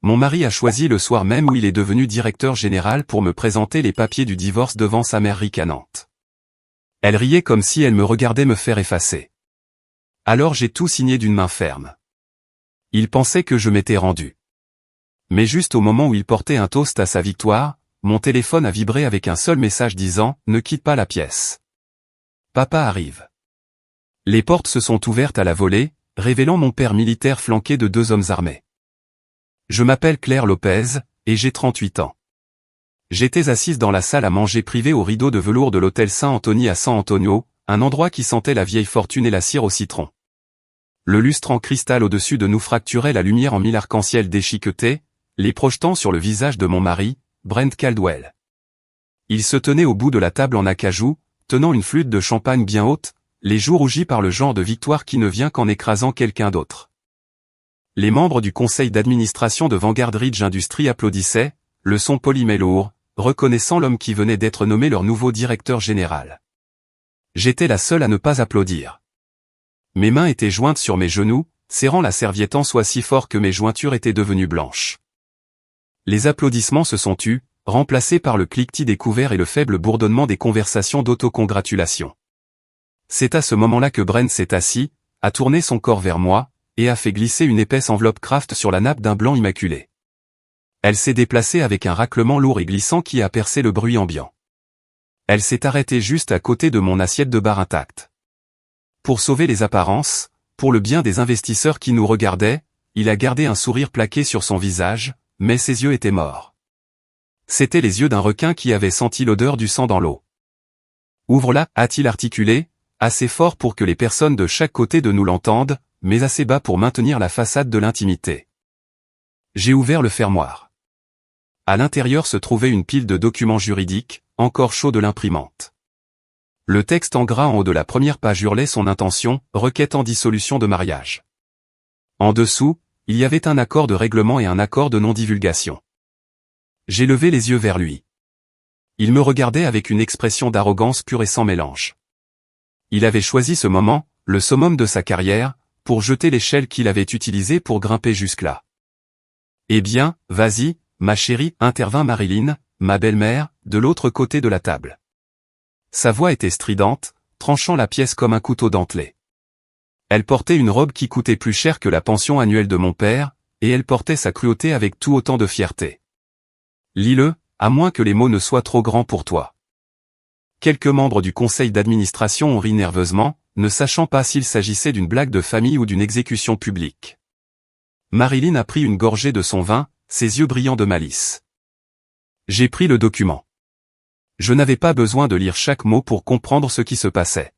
Mon mari a choisi le soir même où il est devenu directeur général pour me présenter les papiers du divorce devant sa mère ricanante. Elle riait comme si elle me regardait me faire effacer. Alors j'ai tout signé d'une main ferme. Il pensait que je m'étais rendu. Mais juste au moment où il portait un toast à sa victoire, mon téléphone a vibré avec un seul message disant « Ne quitte pas la pièce. Papa arrive ». Les portes se sont ouvertes à la volée, révélant mon père militaire flanqué de 2 hommes armés. Je m'appelle Claire Lopez, et j'ai 38 ans. J'étais assise dans la salle à manger privée au rideau de velours de l'hôtel Saint-Anthony à San Antonio, un endroit qui sentait la vieille fortune et la cire au citron. Le lustre en cristal au-dessus de nous fracturait la lumière en mille arcs-en-ciel déchiquetés, les projetant sur le visage de mon mari, Brent Caldwell. Il se tenait au bout de la table en acajou, tenant une flûte de champagne bien haute, les joues rougies par le genre de victoire qui ne vient qu'en écrasant quelqu'un d'autre. Les membres du conseil d'administration de Vanguard Ridge Industries applaudissaient, le son poli mais lourd, reconnaissant l'homme qui venait d'être nommé leur nouveau directeur général. J'étais la seule à ne pas applaudir. Mes mains étaient jointes sur mes genoux, serrant la serviette en soie si fort que mes jointures étaient devenues blanches. Les applaudissements se sont tus, remplacés par le cliquetis des couverts et le faible bourdonnement des conversations d'autocongratulation. C'est à ce moment-là que Brent s'est assis, a tourné son corps vers moi, et a fait glisser une épaisse enveloppe Kraft sur la nappe d'un blanc immaculé. Elle s'est déplacée avec un raclement lourd et glissant qui a percé le bruit ambiant. Elle s'est arrêtée juste à côté de mon assiette de bar intacte. Pour sauver les apparences, pour le bien des investisseurs qui nous regardaient, il a gardé un sourire plaqué sur son visage, mais ses yeux étaient morts. C'étaient les yeux d'un requin qui avait senti l'odeur du sang dans l'eau. « Ouvre-la » a-t-il articulé, assez fort pour que les personnes de chaque côté de nous l'entendent, mais assez bas pour maintenir la façade de l'intimité. J'ai ouvert le fermoir. À l'intérieur se trouvait une pile de documents juridiques, encore chauds de l'imprimante. Le texte en gras en haut de la première page hurlait son intention, requête en dissolution de mariage. En dessous, il y avait un accord de règlement et un accord de non-divulgation. J'ai levé les yeux vers lui. Il me regardait avec une expression d'arrogance pure et sans mélange. Il avait choisi ce moment, le summum de sa carrière, pour jeter l'échelle qu'il avait utilisée pour grimper jusque-là. « Eh bien, vas-y, ma chérie » intervint Marilyn, ma belle-mère, de l'autre côté de la table. Sa voix était stridente, tranchant la pièce comme un couteau dentelé. Elle portait une robe qui coûtait plus cher que la pension annuelle de mon père, et elle portait sa cruauté avec tout autant de fierté. « Lis-le, à moins que les mots ne soient trop grands pour toi. » Quelques membres du conseil d'administration ont ri nerveusement, ne sachant pas s'il s'agissait d'une blague de famille ou d'une exécution publique. Marilyn a pris une gorgée de son vin, ses yeux brillants de malice. J'ai pris le document. Je n'avais pas besoin de lire chaque mot pour comprendre ce qui se passait.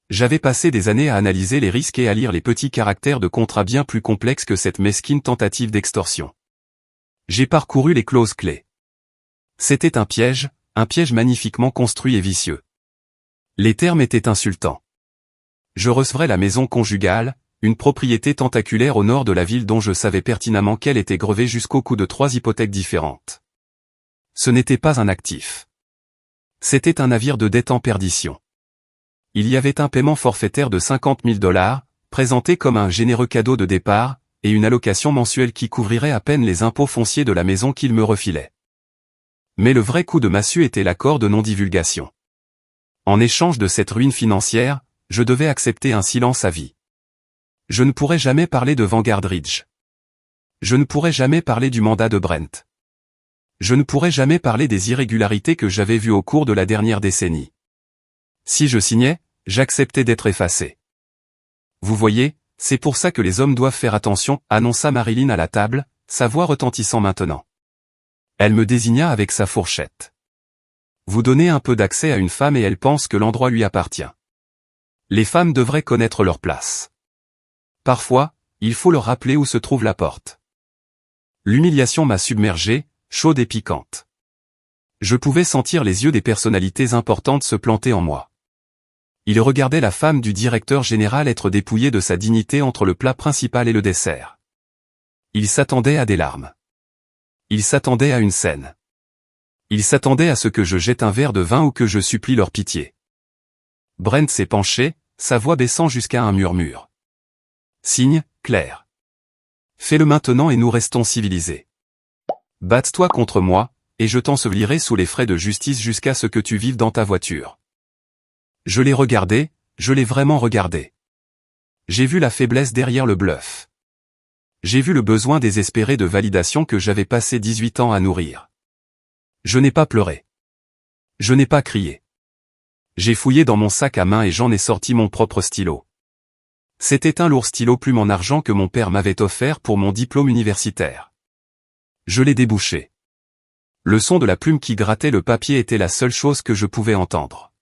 J'avais passé des années à analyser les risques et à lire les petits caractères de contrats bien plus complexes que cette mesquine tentative d'extorsion. J'ai parcouru les clauses clés. C'était un piège magnifiquement construit et vicieux. Les termes étaient insultants. Je recevrais la maison conjugale, une propriété tentaculaire au nord de la ville dont je savais pertinemment qu'elle était grevée jusqu'au cou de 3 hypothèques différentes. Ce n'était pas un actif. C'était un navire de dette en perdition. Il y avait un paiement forfaitaire de $50 000, présenté comme un généreux cadeau de départ, et une allocation mensuelle qui couvrirait à peine les impôts fonciers de la maison qu'il me refilait. Mais le vrai coup de massue était l'accord de non-divulgation. En échange de cette ruine financière, je devais accepter un silence à vie. Je ne pourrais jamais parler de Vanguard Ridge. Je ne pourrais jamais parler du mandat de Brent. Je ne pourrais jamais parler des irrégularités que j'avais vues au cours de la dernière décennie. Si je signais, j'acceptais d'être effacé. Vous voyez, c'est pour ça que les hommes doivent faire attention, annonça Marilyn à la table, sa voix retentissant maintenant. Elle me désigna avec sa fourchette. Vous donnez un peu d'accès à une femme et elle pense que l'endroit lui appartient. Les femmes devraient connaître leur place. Parfois, il faut leur rappeler où se trouve la porte. L'humiliation m'a submergé, chaude et piquante. Je pouvais sentir les yeux des personnalités importantes se planter en moi. Ils regardaient la femme du directeur général être dépouillée de sa dignité entre le plat principal et le dessert. Ils s'attendaient à des larmes. Ils s'attendaient à une scène. Ils s'attendaient à ce que je jette un verre de vin ou que je supplie leur pitié. Brent s'est penché, sa voix baissant jusqu'à un murmure. Signe, Claire. Fais-le maintenant et nous restons civilisés. Batte-toi contre moi, et je t'ensevelirai sous les frais de justice jusqu'à ce que tu vives dans ta voiture. Je l'ai regardé, je l'ai vraiment regardé. J'ai vu la faiblesse derrière le bluff. J'ai vu le besoin désespéré de validation que j'avais passé 18 ans à nourrir. Je n'ai pas pleuré. Je n'ai pas crié. J'ai fouillé dans mon sac à main et j'en ai sorti mon propre stylo. C'était un lourd stylo plume en argent que mon père m'avait offert pour mon diplôme universitaire. Je l'ai débouché. Le son de la plume qui grattait le papier était la seule chose que je pouvais entendre.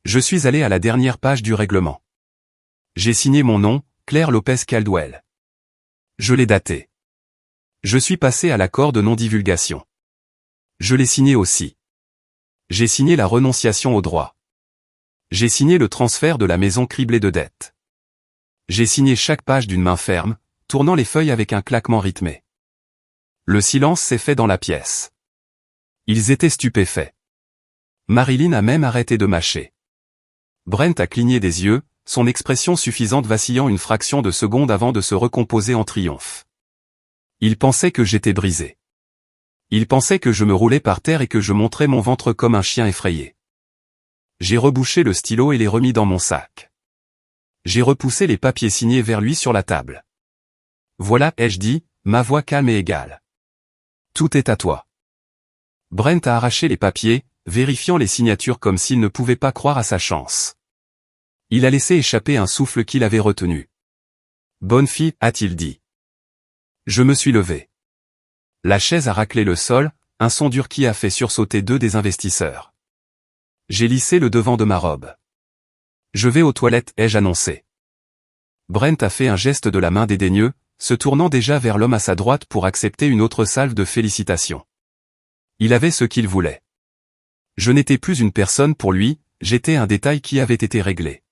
Je suis allé à la dernière page du règlement. J'ai signé mon nom, Claire Lopez Caldwell. Je l'ai daté. Je suis passé à l'accord de non-divulgation. Je l'ai signé aussi. J'ai signé la renonciation au droit. J'ai signé le transfert de la maison criblée de dettes. J'ai signé chaque page d'une main ferme, tournant les feuilles avec un claquement rythmé. Le silence s'est fait dans la pièce. Ils étaient stupéfaits. Marilyn a même arrêté de mâcher. Brent a cligné des yeux, son expression suffisante vacillant une fraction de seconde avant de se recomposer en triomphe. Il pensait que j'étais brisé. Il pensait que je me roulais par terre et que je montrais mon ventre comme un chien effrayé. J'ai rebouché le stylo et l'ai remis dans mon sac. J'ai repoussé les papiers signés vers lui sur la table. Voilà, ai-je dit, ma voix calme et égale. Tout est à toi. Brent a arraché les papiers, vérifiant les signatures comme s'il ne pouvait pas croire à sa chance. Il a laissé échapper un souffle qu'il avait retenu. Bonne fille, a-t-il dit. Je me suis levé. La chaise a raclé le sol, un son dur qui a fait sursauter deux des investisseurs. J'ai lissé le devant de ma robe. Je vais aux toilettes, ai-je annoncé. Brent a fait un geste de la main dédaigneux, se tournant déjà vers l'homme à sa droite pour accepter une autre salve de félicitations. Il avait ce qu'il voulait. Je n'étais plus une personne pour lui, j'étais un détail qui avait été réglé.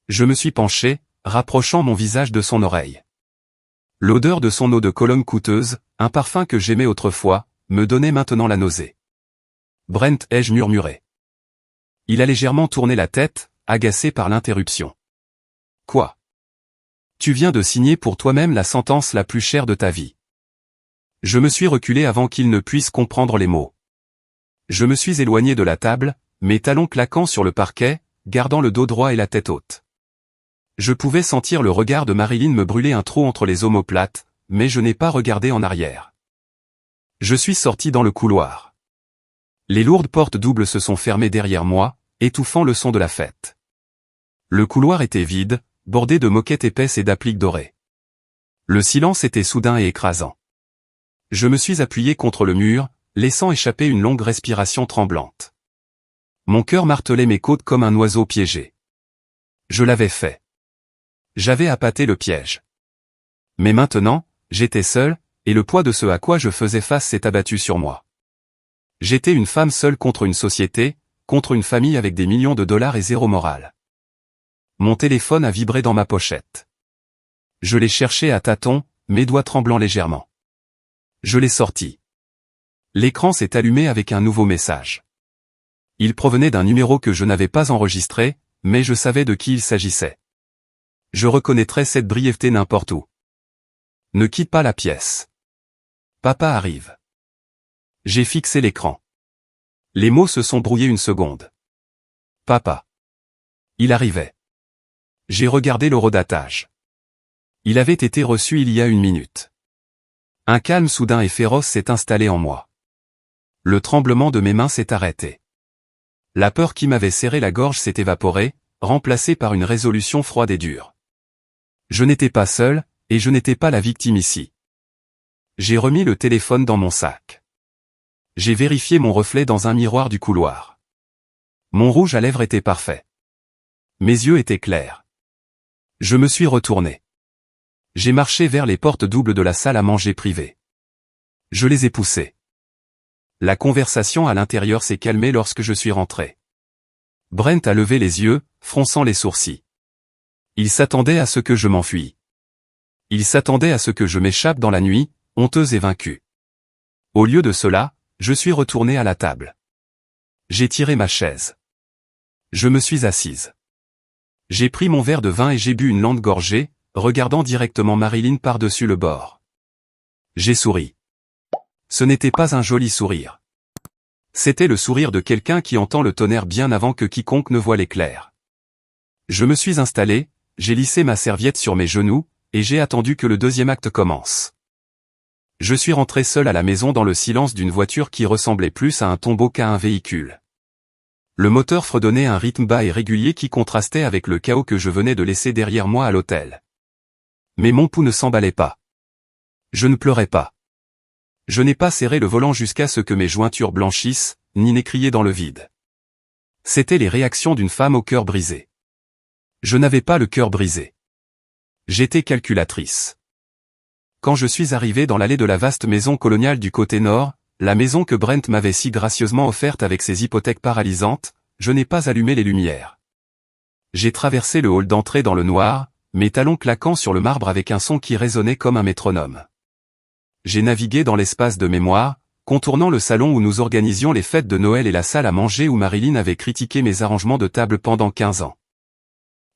Je me suis penché, rapprochant mon visage de son oreille. L'odeur de son eau de Cologne coûteuse, un parfum que j'aimais autrefois, me donnait maintenant la nausée. Brent, ai-je murmuré. Il a légèrement tourné la tête, agacé par l'interruption. Quoi? Tu viens de signer pour toi-même la sentence la plus chère de ta vie. Je me suis reculé avant qu'il ne puisse comprendre les mots. Je me suis éloigné de la table, mes talons claquant sur le parquet, gardant le dos droit et la tête haute. Je pouvais sentir le regard de Marilyn me brûler un trou entre les omoplates, mais je n'ai pas regardé en arrière. Je suis sorti dans le couloir. Les lourdes portes doubles se sont fermées derrière moi, étouffant le son de la fête. Le couloir était vide, bordé de moquettes épaisses et d'appliques dorées. Le silence était soudain et écrasant. Je me suis appuyé contre le mur, laissant échapper une longue respiration tremblante. Mon cœur martelait mes côtes comme un oiseau piégé. Je l'avais fait. J'avais appâté le piège. Mais maintenant, j'étais seul, et le poids de ce à quoi je faisais face s'est abattu sur moi. J'étais une femme seule contre une société, contre une famille avec des millions de dollars et zéro morale. Mon téléphone a vibré dans ma pochette. Je l'ai cherché à tâtons, mes doigts tremblant légèrement. Je l'ai sorti. L'écran s'est allumé avec un nouveau message. Il provenait d'un numéro que je n'avais pas enregistré, mais je savais de qui il s'agissait. Je reconnaîtrais cette brièveté n'importe où. Ne quitte pas la pièce. Papa arrive. J'ai fixé l'écran. Les mots se sont brouillés une seconde. Papa. Il arrivait. J'ai regardé l'horodatage. Il avait été reçu il y a une minute. Un calme soudain et féroce s'est installé en moi. Le tremblement de mes mains s'est arrêté. La peur qui m'avait serré la gorge s'est évaporée, remplacée par une résolution froide et dure. Je n'étais pas seul, et je n'étais pas la victime ici. J'ai remis le téléphone dans mon sac. J'ai vérifié mon reflet dans un miroir du couloir. Mon rouge à lèvres était parfait. Mes yeux étaient clairs. Je me suis retourné. J'ai marché vers les portes doubles de la salle à manger privée. Je les ai poussées. La conversation à l'intérieur s'est calmée lorsque je suis rentré. Brent a levé les yeux, fronçant les sourcils. Il s'attendait à ce que je m'enfuis. Il s'attendait à ce que je m'échappe dans la nuit, honteuse et vaincue. Au lieu de cela, je suis retourné à la table. J'ai tiré ma chaise. Je me suis assise. J'ai pris mon verre de vin et j'ai bu une lente gorgée, regardant directement Marilyn par-dessus le bord. J'ai souri. Ce n'était pas un joli sourire. C'était le sourire de quelqu'un qui entend le tonnerre bien avant que quiconque ne voie l'éclair. Je me suis installé, j'ai lissé ma serviette sur mes genoux, et j'ai attendu que le deuxième acte commence. Je suis rentré seul à la maison dans le silence d'une voiture qui ressemblait plus à un tombeau qu'à un véhicule. Le moteur fredonnait un rythme bas et régulier qui contrastait avec le chaos que je venais de laisser derrière moi à l'hôtel. Mais mon pouls ne s'emballait pas. Je ne pleurais pas. Je n'ai pas serré le volant jusqu'à ce que mes jointures blanchissent, ni n'ai crié dans le vide. C'étaient les réactions d'une femme au cœur brisé. Je n'avais pas le cœur brisé. J'étais calculatrice. Quand je suis arrivé dans l'allée de la vaste maison coloniale du côté nord, la maison que Brent m'avait si gracieusement offerte avec ses hypothèques paralysantes, je n'ai pas allumé les lumières. J'ai traversé le hall d'entrée dans le noir, mes talons claquant sur le marbre avec un son qui résonnait comme un métronome. J'ai navigué dans l'espace de mémoire, contournant le salon où nous organisions les fêtes de Noël et la salle à manger où Marilyn avait critiqué mes arrangements de table pendant 15 ans.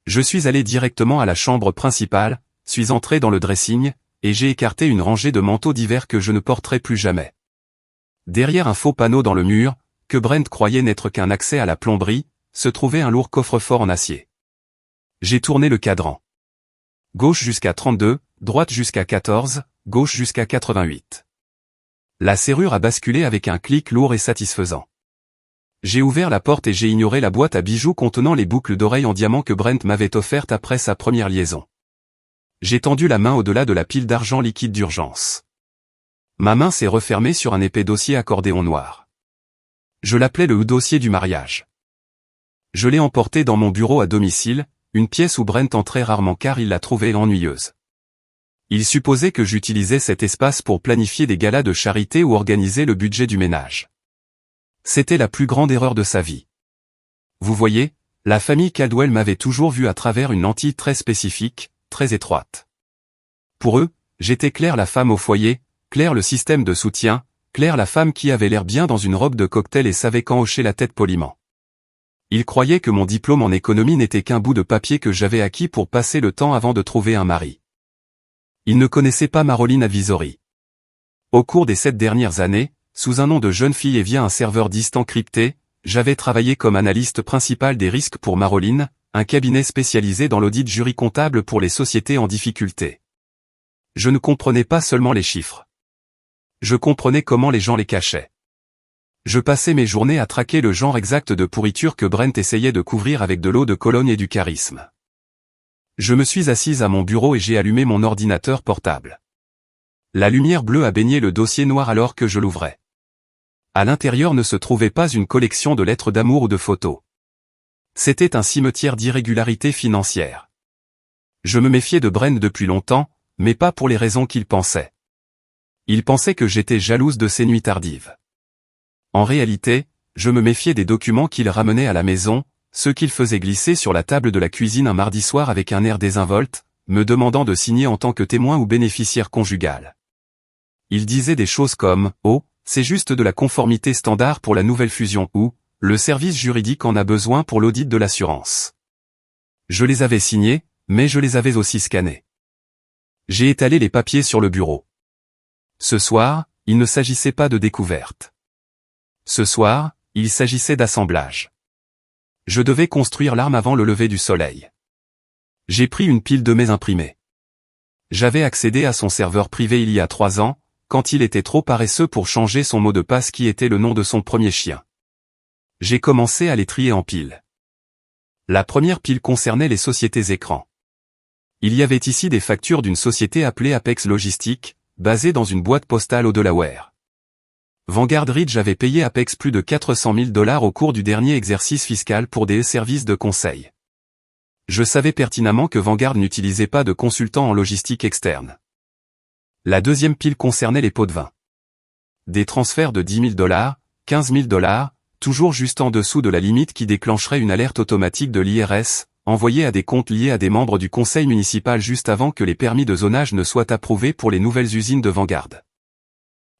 Je suis allé directement à la chambre principale, suis entré dans le dressing, et j'ai écarté une rangée de manteaux d'hiver que je ne porterai plus jamais. Derrière un faux panneau dans le mur, que Brent croyait n'être qu'un accès à la plomberie, se trouvait un lourd coffre-fort en acier. J'ai tourné le cadran. Gauche jusqu'à 32, droite jusqu'à 14, gauche jusqu'à 88. La serrure a basculé avec un clic lourd et satisfaisant. J'ai ouvert la porte et j'ai ignoré la boîte à bijoux contenant les boucles d'oreilles en diamant que Brent m'avait offerte après sa première liaison. J'ai tendu la main au-delà de la pile d'argent liquide d'urgence. Ma main s'est refermée sur un épais dossier accordéon noir. Je l'appelais le dossier du mariage. Je l'ai emporté dans mon bureau à domicile, une pièce où Brent entrait rarement car il la trouvait ennuyeuse. Il supposait que j'utilisais cet espace pour planifier des galas de charité ou organiser le budget du ménage. C'était la plus grande erreur de sa vie. Vous voyez, la famille Caldwell m'avait toujours vu à travers une lentille très spécifique, très étroite. Pour eux, j'étais Claire la femme au foyer, Claire le système de soutien, Claire la femme qui avait l'air bien dans une robe de cocktail et savait quand hocher la tête poliment. Ils croyaient que mon diplôme en économie n'était qu'un bout de papier que j'avais acquis pour passer le temps avant de trouver un mari. Ils ne connaissaient pas Marilyn Advisory. Au cours des 7 dernières années, sous un nom de jeune fille et via un serveur distant crypté, j'avais travaillé comme analyste principal des risques pour Marilyn, un cabinet spécialisé dans l'audit jury comptable pour les sociétés en difficulté. Je ne comprenais pas seulement les chiffres. Je comprenais comment les gens les cachaient. Je passais mes journées à traquer le genre exact de pourriture que Brent essayait de couvrir avec de l'eau de Cologne et du charisme. Je me suis assise à mon bureau et j'ai allumé mon ordinateur portable. La lumière bleue a baigné le dossier noir alors que je l'ouvrais. À l'intérieur ne se trouvait pas une collection de lettres d'amour ou de photos. C'était un cimetière d'irrégularités financières. Je me méfiais de Brent depuis longtemps, mais pas pour les raisons qu'il pensait. Il pensait que j'étais jalouse de ses nuits tardives. En réalité, je me méfiais des documents qu'il ramenait à la maison, ceux qu'il faisait glisser sur la table de la cuisine un mardi soir avec un air désinvolte, me demandant de signer en tant que témoin ou bénéficiaire conjugal. Il disait des choses comme « Oh, c'est juste de la conformité standard pour la nouvelle fusion » ou « Le service juridique en a besoin pour l'audit de l'assurance ». Je les avais signés, mais je les avais aussi scannés. J'ai étalé les papiers sur le bureau. Ce soir, il ne s'agissait pas de découverte. Ce soir, il s'agissait d'assemblage. Je devais construire l'arme avant le lever du soleil. J'ai pris une pile de mes imprimés. J'avais accédé à son serveur privé il y a 3 ans, quand il était trop paresseux pour changer son mot de passe qui était le nom de son premier chien. J'ai commencé à les trier en piles. La première pile concernait les sociétés écrans. Il y avait ici des factures d'une société appelée Apex Logistique, basée dans une boîte postale au Delaware. Vanguard Ridge avait payé Apex plus de 400 000 $ au cours du dernier exercice fiscal pour des services de conseil. Je savais pertinemment que Vanguard n'utilisait pas de consultants en logistique externe. La deuxième pile concernait les pots de vin. Des transferts de 10 000 $, 15 000 $, toujours juste en dessous de la limite qui déclencherait une alerte automatique de l'IRS, envoyée à des comptes liés à des membres du conseil municipal juste avant que les permis de zonage ne soient approuvés pour les nouvelles usines de Vanguard.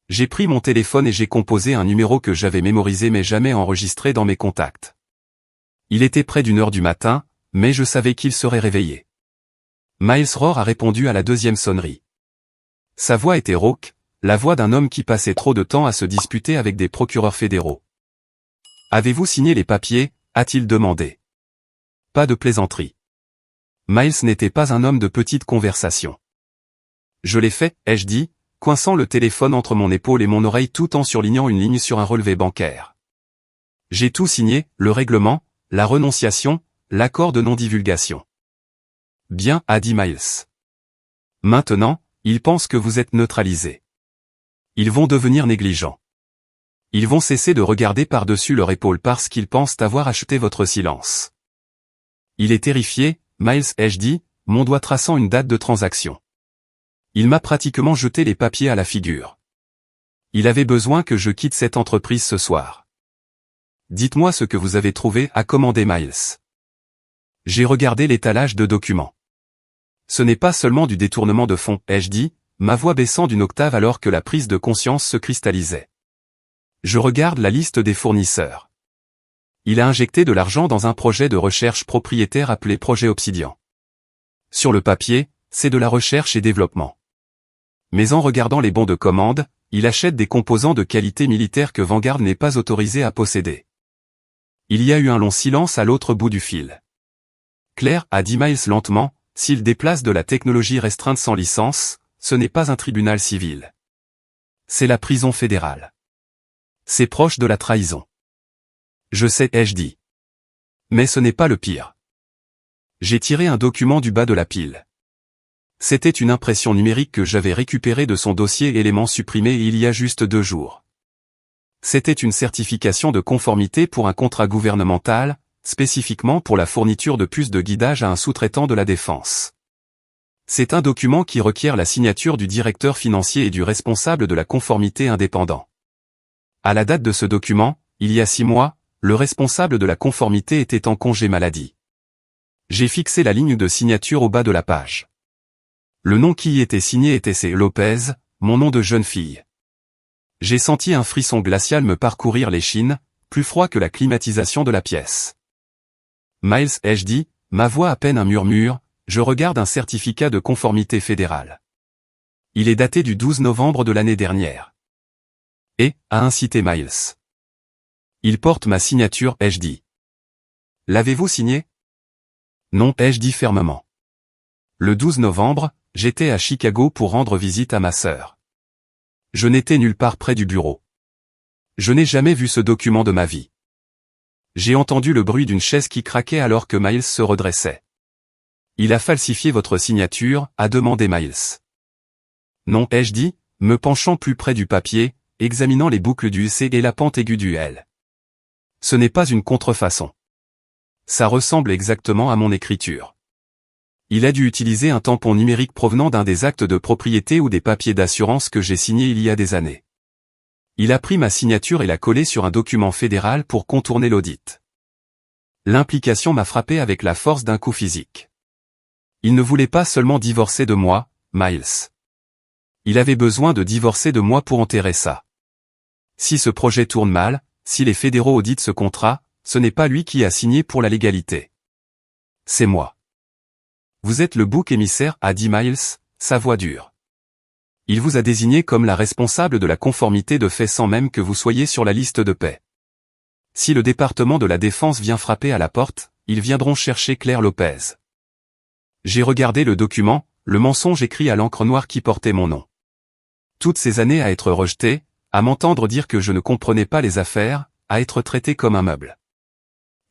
J'ai pris mon téléphone et j'ai composé un numéro que j'avais mémorisé mais jamais enregistré dans mes contacts. Il était près d'1 heure du matin, mais je savais qu'il serait réveillé. Miles Rohr a répondu à la deuxième sonnerie. Sa voix était rauque, la voix d'un homme qui passait trop de temps à se disputer avec des procureurs fédéraux. « Avez-vous signé les papiers ?» a-t-il demandé. Pas de plaisanterie. Miles n'était pas un homme de petite conversation. « Je l'ai fait » ai-je dit, coinçant le téléphone entre mon épaule et mon oreille tout en surlignant une ligne sur un relevé bancaire. « J'ai tout signé, le règlement, la renonciation, l'accord de non-divulgation. » « Bien, » a dit Miles. « Maintenant, ils pensent que vous êtes neutralisé. Ils vont devenir négligents. Ils vont cesser de regarder par-dessus leur épaule parce qu'ils pensent avoir acheté votre silence. » Il est terrifié, Miles, ai-je dit, mon doigt traçant une date de transaction. Il m'a pratiquement jeté les papiers à la figure. Il avait besoin que je quitte cette entreprise ce soir. « Dites-moi ce que vous avez trouvé » a commandé Miles. J'ai regardé l'étalage de documents. Ce n'est pas seulement du détournement de fonds, ai-je dit, ma voix baissant d'une octave alors que la prise de conscience se cristallisait. Je regarde la liste des fournisseurs. Il a injecté de l'argent dans un projet de recherche propriétaire appelé Projet Obsidian. Sur le papier, c'est de la recherche et développement. Mais en regardant les bons de commande, il achète des composants de qualité militaire que Vanguard n'est pas autorisé à posséder. Il y a eu un long silence à l'autre bout du fil. Claire, a dit Miles lentement, s'il déplace de la technologie restreinte sans licence, ce n'est pas un tribunal civil. C'est la prison fédérale. C'est proche de la trahison. Je sais, ai-je dit. Mais ce n'est pas le pire. J'ai tiré un document du bas de la pile. C'était une impression numérique que j'avais récupérée de son dossier éléments supprimés il y a juste 2 jours. C'était une certification de conformité pour un contrat gouvernemental, spécifiquement pour la fourniture de puces de guidage à un sous-traitant de la défense. C'est un document qui requiert la signature du directeur financier et du responsable de la conformité indépendant. À la date de ce document, il y a 6 mois, le responsable de la conformité était en congé maladie. J'ai fixé la ligne de signature au bas de la page. Le nom qui y était signé était C. Lopez, mon nom de jeune fille. J'ai senti un frisson glacial me parcourir l'échine, plus froid que la climatisation de la pièce. Miles, ai-je dit, ma voix à peine un murmure, je regarde un certificat de conformité fédéral. Il est daté du 12 novembre de l'année dernière. Et, a incité Miles. Il porte ma signature, ai-je dit. L'avez-vous signé? Non, ai-je dit fermement. Le 12 novembre, j'étais à Chicago pour rendre visite à ma sœur. Je n'étais nulle part près du bureau. Je n'ai jamais vu ce document de ma vie. J'ai entendu le bruit d'une chaise qui craquait alors que Miles se redressait. Il a falsifié votre signature, a demandé Miles. Non, ai-je dit, me penchant plus près du papier, examinant les boucles du C et la pente aiguë du L. Ce n'est pas une contrefaçon. Ça ressemble exactement à mon écriture. Il a dû utiliser un tampon numérique provenant d'un des actes de propriété ou des papiers d'assurance que j'ai signés il y a des années. Il a pris ma signature et l'a collée sur un document fédéral pour contourner l'audit. L'implication m'a frappé avec la force d'un coup physique. Il ne voulait pas seulement divorcer de moi, Miles. Il avait besoin de divorcer de moi pour enterrer ça. Si ce projet tourne mal, si les fédéraux auditent ce contrat, ce n'est pas lui qui a signé pour la légalité. C'est moi. Vous êtes le bouc émissaire, a dit Miles, sa voix dure. Il vous a désigné comme la responsable de la conformité de fait sans même que vous soyez sur la liste de paix. Si le département de la défense vient frapper à la porte, ils viendront chercher Claire Lopez. J'ai regardé le document, le mensonge écrit à l'encre noire qui portait mon nom. Toutes ces années à être rejeté, à m'entendre dire que je ne comprenais pas les affaires, à être traité comme un meuble.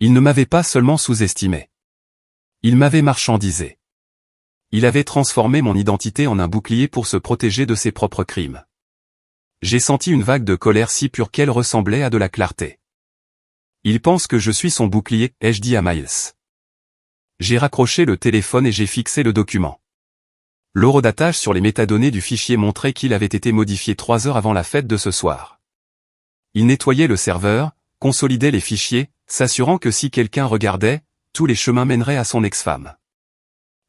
Il ne m'avait pas seulement sous-estimé. Il m'avait marchandisé. Il avait transformé mon identité en un bouclier pour se protéger de ses propres crimes. J'ai senti une vague de colère si pure qu'elle ressemblait à de la clarté. Il pense que je suis son bouclier, ai-je dit à Miles. J'ai raccroché le téléphone et j'ai fixé le document. L'horodatage sur les métadonnées du fichier montrait qu'il avait été modifié 3 heures avant la fête de ce soir. Il nettoyait le serveur, consolidait les fichiers, s'assurant que si quelqu'un regardait, tous les chemins mèneraient à son ex-femme.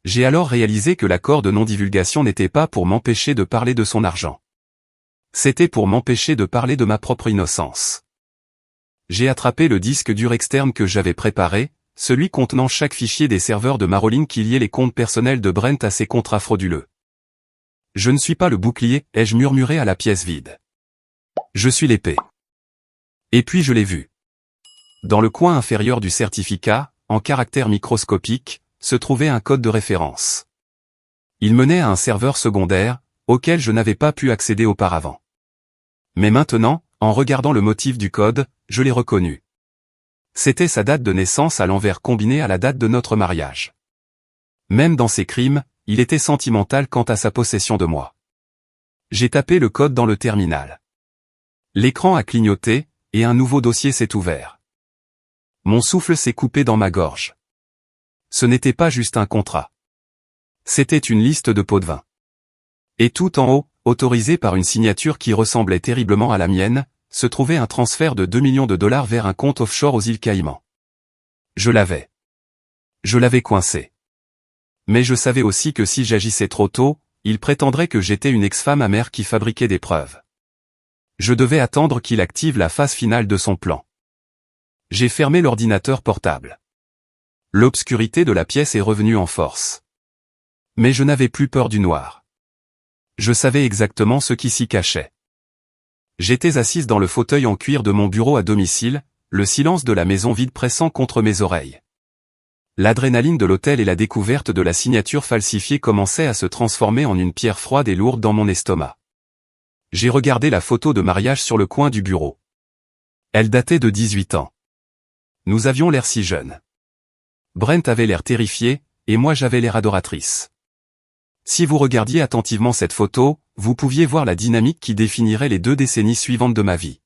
J'ai alors réalisé que l'accord de non-divulgation n'était pas pour m'empêcher de parler de son argent. C'était pour m'empêcher de parler de ma propre innocence. J'ai attrapé le disque dur externe que j'avais préparé, celui contenant chaque fichier des serveurs de Marilyn qui liait les comptes personnels de Brent à ses contrats frauduleux. Je ne suis pas le bouclier, ai-je murmuré à la pièce vide. Je suis l'épée. Et puis je l'ai vu. Dans le coin inférieur du certificat, en caractères microscopiques, se trouvait un code de référence. Il menait à un serveur secondaire, auquel je n'avais pas pu accéder auparavant. Mais maintenant, en regardant le motif du code, je l'ai reconnu. C'était sa date de naissance à l'envers combinée à la date de notre mariage. Même dans ses crimes, il était sentimental quant à sa possession de moi. J'ai tapé le code dans le terminal. L'écran a clignoté, et un nouveau dossier s'est ouvert. Mon souffle s'est coupé dans ma gorge. Ce n'était pas juste un contrat. C'était une liste de pots de vin. Et tout en haut, autorisé par une signature qui ressemblait terriblement à la mienne, se trouvait un transfert de 2 millions de dollars vers un compte offshore aux îles Caïmans. Je l'avais. Je l'avais coincé. Mais je savais aussi que si j'agissais trop tôt, il prétendrait que j'étais une ex-femme amère qui fabriquait des preuves. Je devais attendre qu'il active la phase finale de son plan. J'ai fermé l'ordinateur portable. L'obscurité de la pièce est revenue en force. Mais je n'avais plus peur du noir. Je savais exactement ce qui s'y cachait. J'étais assise dans le fauteuil en cuir de mon bureau à domicile, le silence de la maison vide pressant contre mes oreilles. L'adrénaline de l'hôtel et la découverte de la signature falsifiée commençaient à se transformer en une pierre froide et lourde dans mon estomac. J'ai regardé la photo de mariage sur le coin du bureau. Elle datait de 18 ans. Nous avions l'air si jeunes. Brent avait l'air terrifié, et moi j'avais l'air adoratrice. Si vous regardiez attentivement cette photo, vous pouviez voir la dynamique qui définirait les 2 décennies suivantes de ma vie.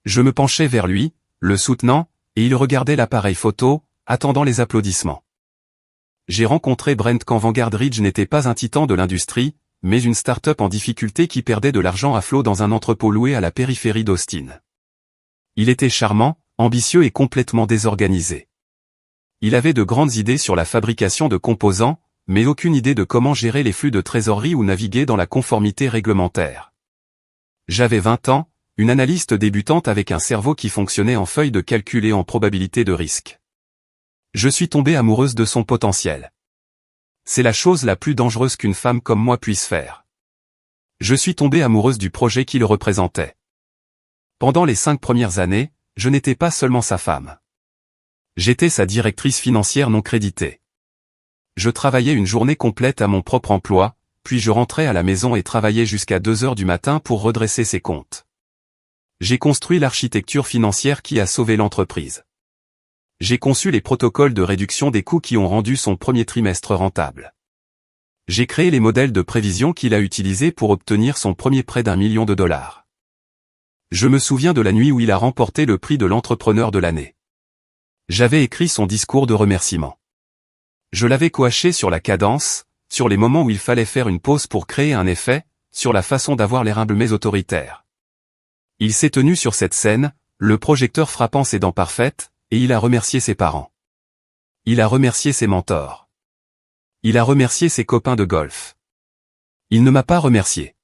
Je me penchais vers lui, le soutenant, et il regardait l'appareil photo, attendant les applaudissements. J'ai rencontré Brent quand Vanguard Ridge n'était pas un titan de l'industrie, mais une start-up en difficulté qui perdait de l'argent à flot dans un entrepôt loué à la périphérie d'Austin. Il était charmant, ambitieux et complètement désorganisé. Il avait de grandes idées sur la fabrication de composants, mais aucune idée de comment gérer les flux de trésorerie ou naviguer dans la conformité réglementaire. J'avais 20 ans, une analyste débutante avec un cerveau qui fonctionnait en feuille de calcul et en probabilité de risque. Je suis tombée amoureuse de son potentiel. C'est la chose la plus dangereuse qu'une femme comme moi puisse faire. Je suis tombée amoureuse du projet qu'il représentait. Pendant les 5 premières années, je n'étais pas seulement sa femme. J'étais sa directrice financière non créditée. Je travaillais une journée complète à mon propre emploi, puis je rentrais à la maison et travaillais jusqu'à 2 heures du matin pour redresser ses comptes. J'ai construit l'architecture financière qui a sauvé l'entreprise. J'ai conçu les protocoles de réduction des coûts qui ont rendu son premier trimestre rentable. J'ai créé les modèles de prévision qu'il a utilisés pour obtenir son premier prêt d'1 million de dollars. Je me souviens de la nuit où il a remporté le prix de l'entrepreneur de l'année. J'avais écrit son discours de remerciement. Je l'avais coaché sur la cadence, sur les moments où il fallait faire une pause pour créer un effet, sur la façon d'avoir l'air humble mais autoritaire. Il s'est tenu sur cette scène, le projecteur frappant ses dents parfaites, et il a remercié ses parents. Il a remercié ses mentors. Il a remercié ses copains de golf. Il ne m'a pas remercié.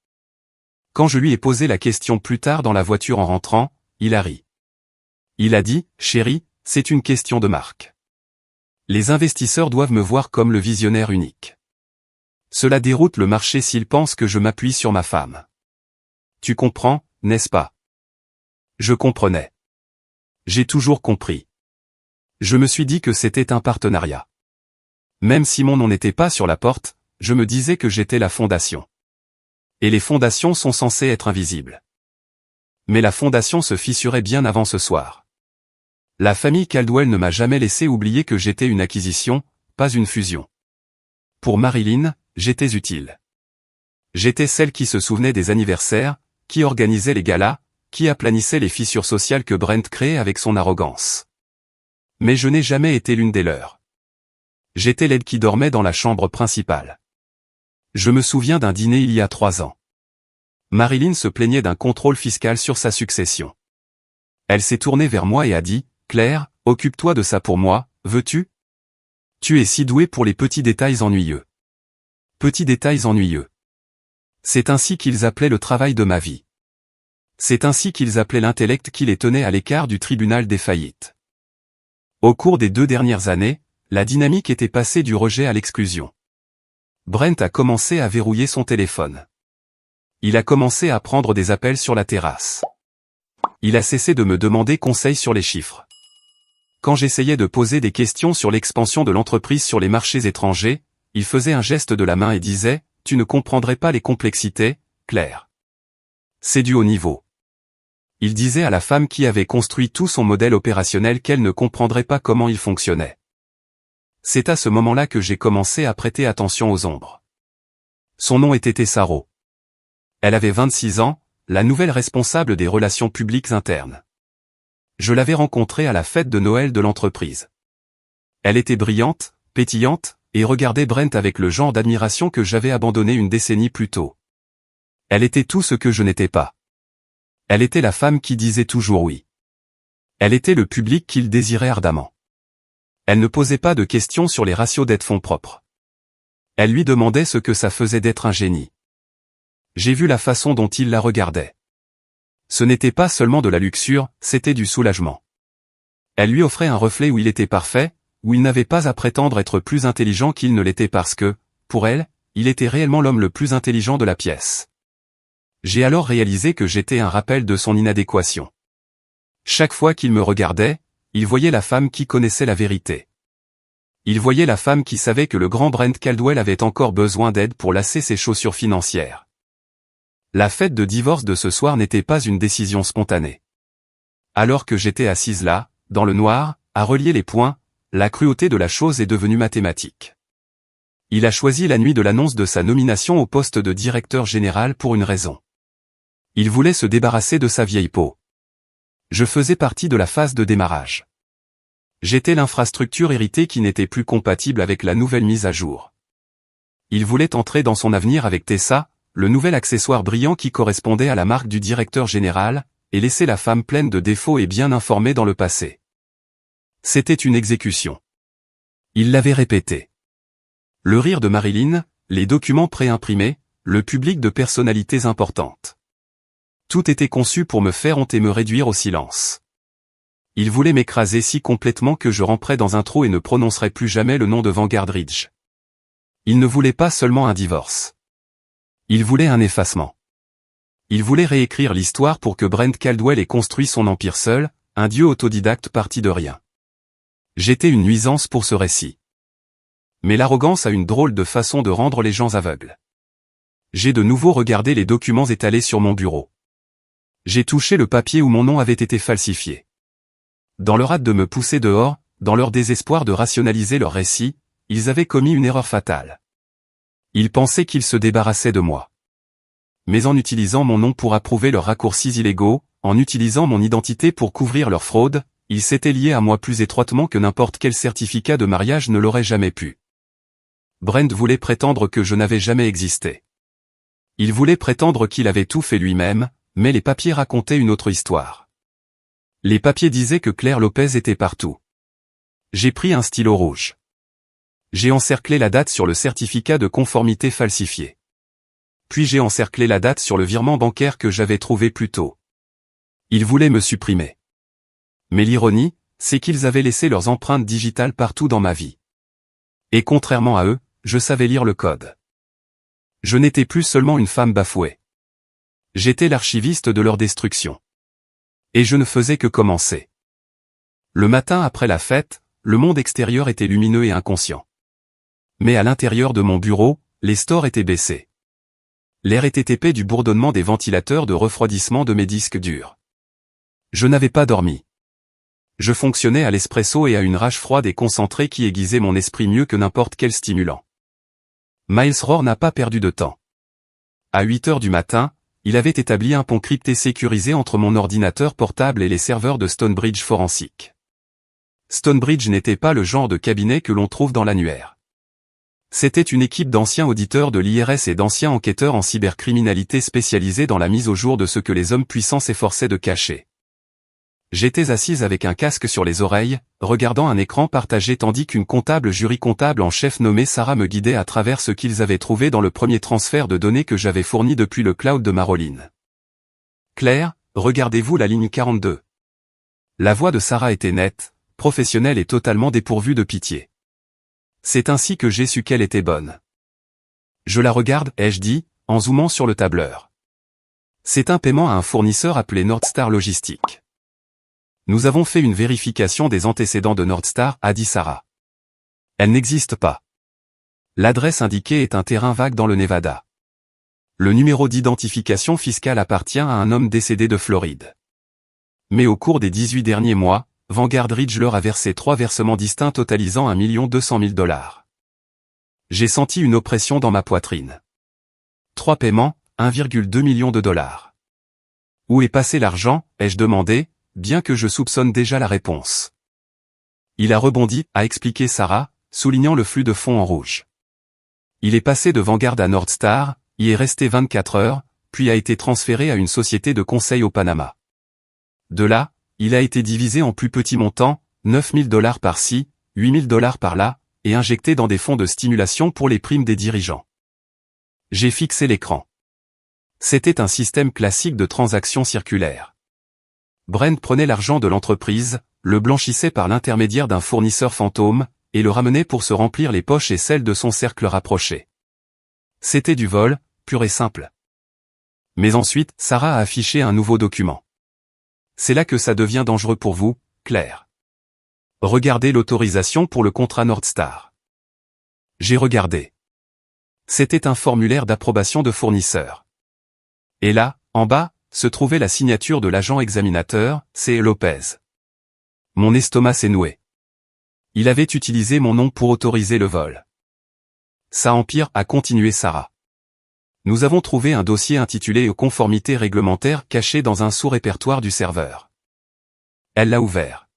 Quand je lui ai posé la question plus tard dans la voiture en rentrant, il a ri. Il a dit, « Chérie, c'est une question de marque. Les investisseurs doivent me voir comme le visionnaire unique. Cela déroute le marché s'ils pensent que je m'appuie sur ma femme. Tu comprends, n'est-ce pas ?» Je comprenais. J'ai toujours compris. Je me suis dit que c'était un partenariat. Même si mon nom n'était pas sur la porte, je me disais que j'étais la fondation. Et les fondations sont censées être invisibles. Mais la fondation se fissurait bien avant ce soir. La famille Caldwell ne m'a jamais laissé oublier que j'étais une acquisition, pas une fusion. Pour Marilyn, j'étais utile. J'étais celle qui se souvenait des anniversaires, qui organisait les galas, qui aplanissait les fissures sociales que Brent créait avec son arrogance. Mais je n'ai jamais été l'une des leurs. J'étais l'aide qui dormait dans la chambre principale. Je me souviens d'un dîner il y a 3 ans. Marilyn se plaignait d'un contrôle fiscal sur sa succession. Elle s'est tournée vers moi et a dit, « Claire, occupe-toi de ça pour moi, veux-tu ? Tu es si douée pour les petits détails ennuyeux. » Petits détails ennuyeux. C'est ainsi qu'ils appelaient le travail de ma vie. C'est ainsi qu'ils appelaient l'intellect qui les tenait à l'écart du tribunal des faillites. Au cours des 2 dernières années, la dynamique était passée du rejet à l'exclusion. Brent a commencé à verrouiller son téléphone. Il a commencé à prendre des appels sur la terrasse. Il a cessé de me demander conseil sur les chiffres. Quand j'essayais de poser des questions sur l'expansion de l'entreprise sur les marchés étrangers, il faisait un geste de la main et disait « Tu ne comprendrais pas les complexités, Claire. C'est du haut niveau. » Il disait à la femme qui avait construit tout son modèle opérationnel qu'elle ne comprendrait pas comment il fonctionnait. C'est à ce moment-là que j'ai commencé à prêter attention aux ombres. Son nom était Tessaro. Elle avait 26 ans, la nouvelle responsable des relations publiques internes. Je l'avais rencontrée à la fête de Noël de l'entreprise. Elle était brillante, pétillante, et regardait Brent avec le genre d'admiration que j'avais abandonné une décennie plus tôt. Elle était tout ce que je n'étais pas. Elle était la femme qui disait toujours oui. Elle était le public qu'il désirait ardemment. Elle ne posait pas de questions sur les ratios dette-fonds propres. Elle lui demandait ce que ça faisait d'être un génie. J'ai vu la façon dont il la regardait. Ce n'était pas seulement de la luxure, c'était du soulagement. Elle lui offrait un reflet où il était parfait, où il n'avait pas à prétendre être plus intelligent qu'il ne l'était parce que, pour elle, il était réellement l'homme le plus intelligent de la pièce. J'ai alors réalisé que j'étais un rappel de son inadéquation. Chaque fois qu'il me regardait, il voyait la femme qui connaissait la vérité. Il voyait la femme qui savait que le grand Brent Caldwell avait encore besoin d'aide pour lasser ses chaussures financières. La fête de divorce de ce soir n'était pas une décision spontanée. Alors que j'étais assise là, dans le noir, à relier les points, la cruauté de la chose est devenue mathématique. Il a choisi la nuit de l'annonce de sa nomination au poste de directeur général pour une raison. Il voulait se débarrasser de sa vieille peau. Je faisais partie de la phase de démarrage. J'étais l'infrastructure héritée qui n'était plus compatible avec la nouvelle mise à jour. Il voulait entrer dans son avenir avec Tessa, le nouvel accessoire brillant qui correspondait à la marque du directeur général, et laisser la femme pleine de défauts et bien informée dans le passé. C'était une exécution. Il l'avait répété. Le rire de Marilyn, les documents préimprimés, le public de personnalités importantes. Tout était conçu pour me faire honte et me réduire au silence. Il voulait m'écraser si complètement que je ramperais dans un trou et ne prononcerais plus jamais le nom de Vanguard Ridge. Il ne voulait pas seulement un divorce. Il voulait un effacement. Il voulait réécrire l'histoire pour que Brent Caldwell ait construit son empire seul, un dieu autodidacte parti de rien. J'étais une nuisance pour ce récit. Mais l'arrogance a une drôle de façon de rendre les gens aveugles. J'ai de nouveau regardé les documents étalés sur mon bureau. J'ai touché le papier où mon nom avait été falsifié. Dans leur hâte de me pousser dehors, dans leur désespoir de rationaliser leur récit, ils avaient commis une erreur fatale. Ils pensaient qu'ils se débarrassaient de moi. Mais en utilisant mon nom pour approuver leurs raccourcis illégaux, en utilisant mon identité pour couvrir leur fraude, ils s'étaient liés à moi plus étroitement que n'importe quel certificat de mariage ne l'aurait jamais pu. Brent voulait prétendre que je n'avais jamais existé. Il voulait prétendre qu'il avait tout fait lui-même, mais les papiers racontaient une autre histoire. Les papiers disaient que Claire Lopez était partout. J'ai pris un stylo rouge. J'ai encerclé la date sur le certificat de conformité falsifié. Puis j'ai encerclé la date sur le virement bancaire que j'avais trouvé plus tôt. Ils voulaient me supprimer. Mais l'ironie, c'est qu'ils avaient laissé leurs empreintes digitales partout dans ma vie. Et contrairement à eux, je savais lire le code. Je n'étais plus seulement une femme bafouée. J'étais l'archiviste de leur destruction. Et je ne faisais que commencer. Le matin après la fête, le monde extérieur était lumineux et inconscient. Mais à l'intérieur de mon bureau, les stores étaient baissés. L'air était épais du bourdonnement des ventilateurs de refroidissement de mes disques durs. Je n'avais pas dormi. Je fonctionnais à l'espresso et à une rage froide et concentrée qui aiguisait mon esprit mieux que n'importe quel stimulant. Miles Rohr n'a pas perdu de temps. À 8 heures du matin, il avait établi un pont crypté sécurisé entre mon ordinateur portable et les serveurs de Stonebridge Forensic. Stonebridge n'était pas le genre de cabinet que l'on trouve dans l'annuaire. C'était une équipe d'anciens auditeurs de l'IRS et d'anciens enquêteurs en cybercriminalité spécialisés dans la mise au jour de ce que les hommes puissants s'efforçaient de cacher. J'étais assise avec un casque sur les oreilles, regardant un écran partagé tandis qu'une comptable jury comptable en chef nommée Sarah me guidait à travers ce qu'ils avaient trouvé dans le premier transfert de données que j'avais fourni depuis le cloud de Marilyn. Claire, regardez-vous la ligne 42. La voix de Sarah était nette, professionnelle et totalement dépourvue de pitié. C'est ainsi que j'ai su qu'elle était bonne. Je la regarde, ai-je dit, en zoomant sur le tableur. C'est un paiement à un fournisseur appelé Nordstar Logistique. Nous avons fait une vérification des antécédents de Nordstar, a dit Sarah. Elle n'existe pas. L'adresse indiquée est un terrain vague dans le Nevada. Le numéro d'identification fiscale appartient à un homme décédé de Floride. Mais au cours des 18 derniers mois, Vanguard Ridge leur a versé 3 versements distincts totalisant 1 200 000 $. J'ai senti une oppression dans ma poitrine. 3 paiements, 1,2 million de $. Où est passé l'argent, ai-je demandé, bien que je soupçonne déjà la réponse. Il a rebondi, a expliqué Sarah, soulignant le flux de fonds en rouge. Il est passé de Vanguard à Nordstar, y est resté 24 heures, puis a été transféré à une société de conseil au Panama. De là, il a été divisé en plus petits montants, 9 000 $ par-ci, 8 000 $ par-là, et injecté dans des fonds de stimulation pour les primes des dirigeants. J'ai fixé l'écran. C'était un système classique de transaction circulaire. Brent prenait l'argent de l'entreprise, le blanchissait par l'intermédiaire d'un fournisseur fantôme, et le ramenait pour se remplir les poches et celles de son cercle rapproché. C'était du vol, pur et simple. Mais ensuite, Sarah a affiché un nouveau document. C'est là que ça devient dangereux pour vous, Claire. Regardez l'autorisation pour le contrat Nordstar. J'ai regardé. C'était un formulaire d'approbation de fournisseur. Et là, en bas, se trouvait la signature de l'agent examinateur, C. Lopez. Mon estomac s'est noué. Il avait utilisé mon nom pour autoriser le vol. Ça empire, a continué Sarah. Nous avons trouvé un dossier intitulé « Conformité réglementaire » caché dans un sous-répertoire du serveur. Elle l'a ouvert.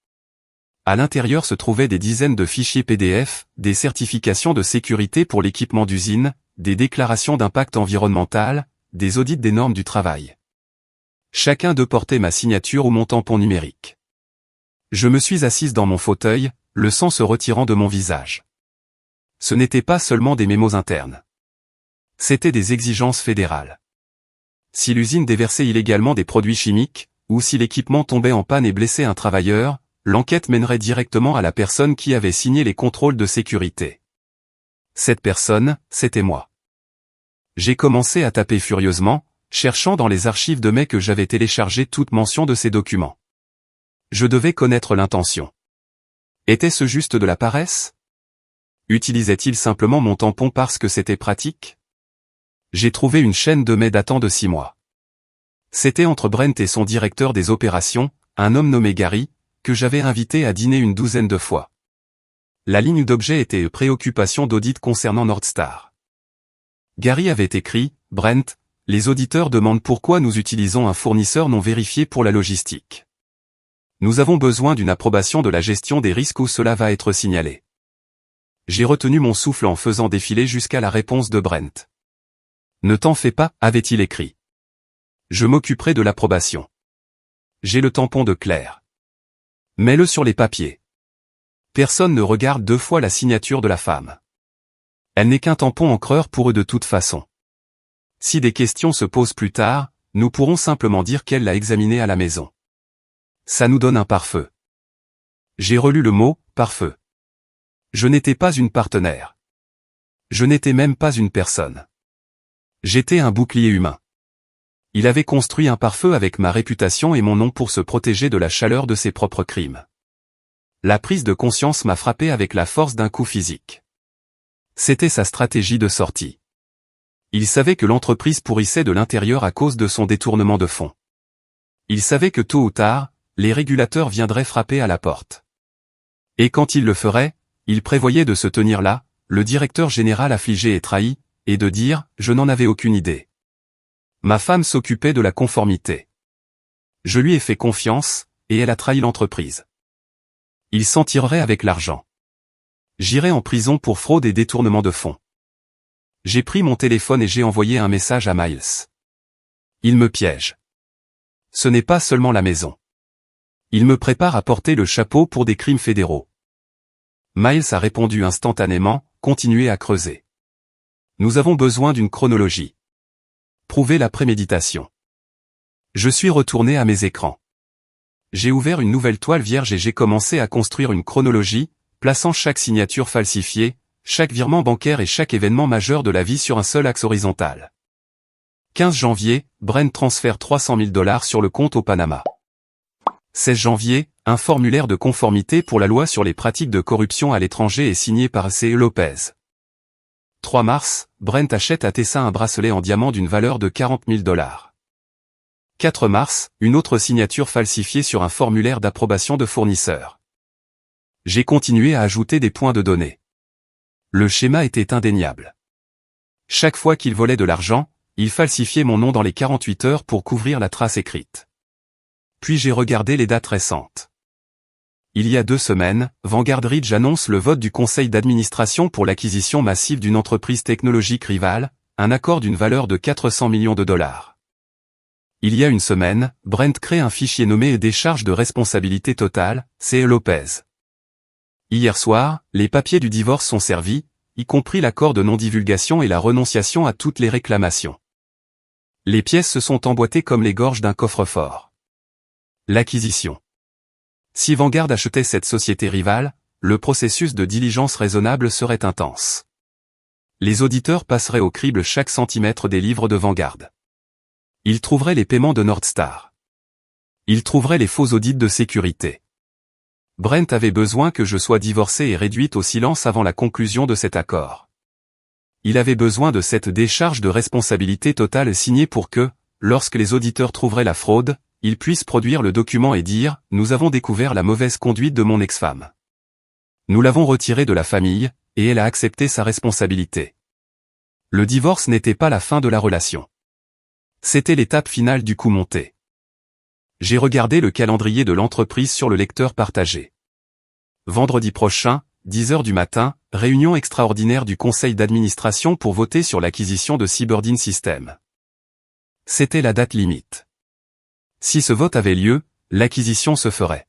À l'intérieur se trouvaient des dizaines de fichiers PDF, des certifications de sécurité pour l'équipement d'usine, des déclarations d'impact environnemental, des audits des normes du travail. Chacun d'eux portait ma signature ou mon tampon numérique. Je me suis assise dans mon fauteuil, le sang se retirant de mon visage. Ce n'était pas seulement des mémos internes. C'étaient des exigences fédérales. Si l'usine déversait illégalement des produits chimiques, ou si l'équipement tombait en panne et blessait un travailleur, l'enquête mènerait directement à la personne qui avait signé les contrôles de sécurité. Cette personne, c'était moi. J'ai commencé à taper furieusement, cherchant dans les archives de mai que j'avais téléchargé toute mention de ces documents. Je devais connaître l'intention. Était-ce juste de la paresse? Utilisait-il simplement mon tampon parce que c'était pratique? J'ai trouvé une chaîne de mails datant de 6 mois. C'était entre Brent et son directeur des opérations, un homme nommé Gary, que j'avais invité à dîner une douzaine de fois. La ligne d'objet était « Préoccupation d'audit concernant Nordstar ». Gary avait écrit « Brent, les auditeurs demandent pourquoi nous utilisons un fournisseur non vérifié pour la logistique. Nous avons besoin d'une approbation de la gestion des risques où cela va être signalé. » J'ai retenu mon souffle en faisant défiler jusqu'à la réponse de Brent. « Ne t'en fais pas » avait-il écrit. « Je m'occuperai de l'approbation. J'ai le tampon de Claire. Mets-le sur les papiers. Personne ne regarde 2 fois la signature de la femme. Elle n'est qu'un tampon encreur pour eux de toute façon. Si des questions se posent plus tard, nous pourrons simplement dire qu'elle l'a examiné à la maison. Ça nous donne un pare-feu. » J'ai relu le mot « pare-feu ». Je n'étais pas une partenaire. Je n'étais même pas une personne. J'étais un bouclier humain. Il avait construit un pare-feu avec ma réputation et mon nom pour se protéger de la chaleur de ses propres crimes. La prise de conscience m'a frappé avec la force d'un coup physique. C'était sa stratégie de sortie. Il savait que l'entreprise pourrissait de l'intérieur à cause de son détournement de fonds. Il savait que tôt ou tard, les régulateurs viendraient frapper à la porte. Et quand il le ferait, il prévoyait de se tenir là, le directeur général affligé et trahi, et de dire « Je n'en avais aucune idée. Ma femme s'occupait de la conformité. Je lui ai fait confiance, et elle a trahi l'entreprise. Il s'en tirerait avec l'argent. J'irai en prison pour fraude et détournement de fonds. » J'ai pris mon téléphone et j'ai envoyé un message à Miles. Il me piège. Ce n'est pas seulement la maison. Il me prépare à porter le chapeau pour des crimes fédéraux. Miles a répondu instantanément, continuez à creuser. Nous avons besoin d'une chronologie. Prouvez la préméditation. Je suis retourné à mes écrans. J'ai ouvert une nouvelle toile vierge et j'ai commencé à construire une chronologie, plaçant chaque signature falsifiée, chaque virement bancaire et chaque événement majeur de la vie sur un seul axe horizontal. 15 janvier, Brent transfère $300 000 sur le compte au Panama. 16 janvier, un formulaire de conformité pour la loi sur les pratiques de corruption à l'étranger est signé par C. Lopez. 3 mars, Brent achète à Tessa un bracelet en diamant d'une valeur de $40 000. 4 mars, une autre signature falsifiée sur un formulaire d'approbation de fournisseur. J'ai continué à ajouter des points de données. Le schéma était indéniable. Chaque fois qu'il volait de l'argent, il falsifiait mon nom dans les 48 heures pour couvrir la trace écrite. Puis j'ai regardé les dates récentes. Il y a 2 semaines, Vanguard Ridge annonce le vote du conseil d'administration pour l'acquisition massive d'une entreprise technologique rivale, un accord d'une valeur de $400 millions. Il y a une semaine, Brent crée un fichier nommé Décharge de responsabilité totale, C. Lopez. Hier soir, les papiers du divorce sont servis, y compris l'accord de non-divulgation et la renonciation à toutes les réclamations. Les pièces se sont emboîtées comme les gorges d'un coffre-fort. L'acquisition. Si Vanguard achetait cette société rivale, le processus de diligence raisonnable serait intense. Les auditeurs passeraient au crible chaque centimètre des livres de Vanguard. Ils trouveraient les paiements de Northstar. Ils trouveraient les faux audits de sécurité. Brent avait besoin que je sois divorcée et réduite au silence avant la conclusion de cet accord. Il avait besoin de cette décharge de responsabilité totale signée pour que, lorsque les auditeurs trouveraient la fraude, ils puissent produire le document et dire « Nous avons découvert la mauvaise conduite de mon ex-femme. Nous l'avons retirée de la famille, et elle a accepté sa responsabilité. » Le divorce n'était pas la fin de la relation. C'était l'étape finale du coup monté. J'ai regardé le calendrier de l'entreprise sur le lecteur partagé. Vendredi prochain, 10 h du matin, réunion extraordinaire du conseil d'administration pour voter sur l'acquisition de Cyberdine Systems. C'était la date limite. Si ce vote avait lieu, l'acquisition se ferait.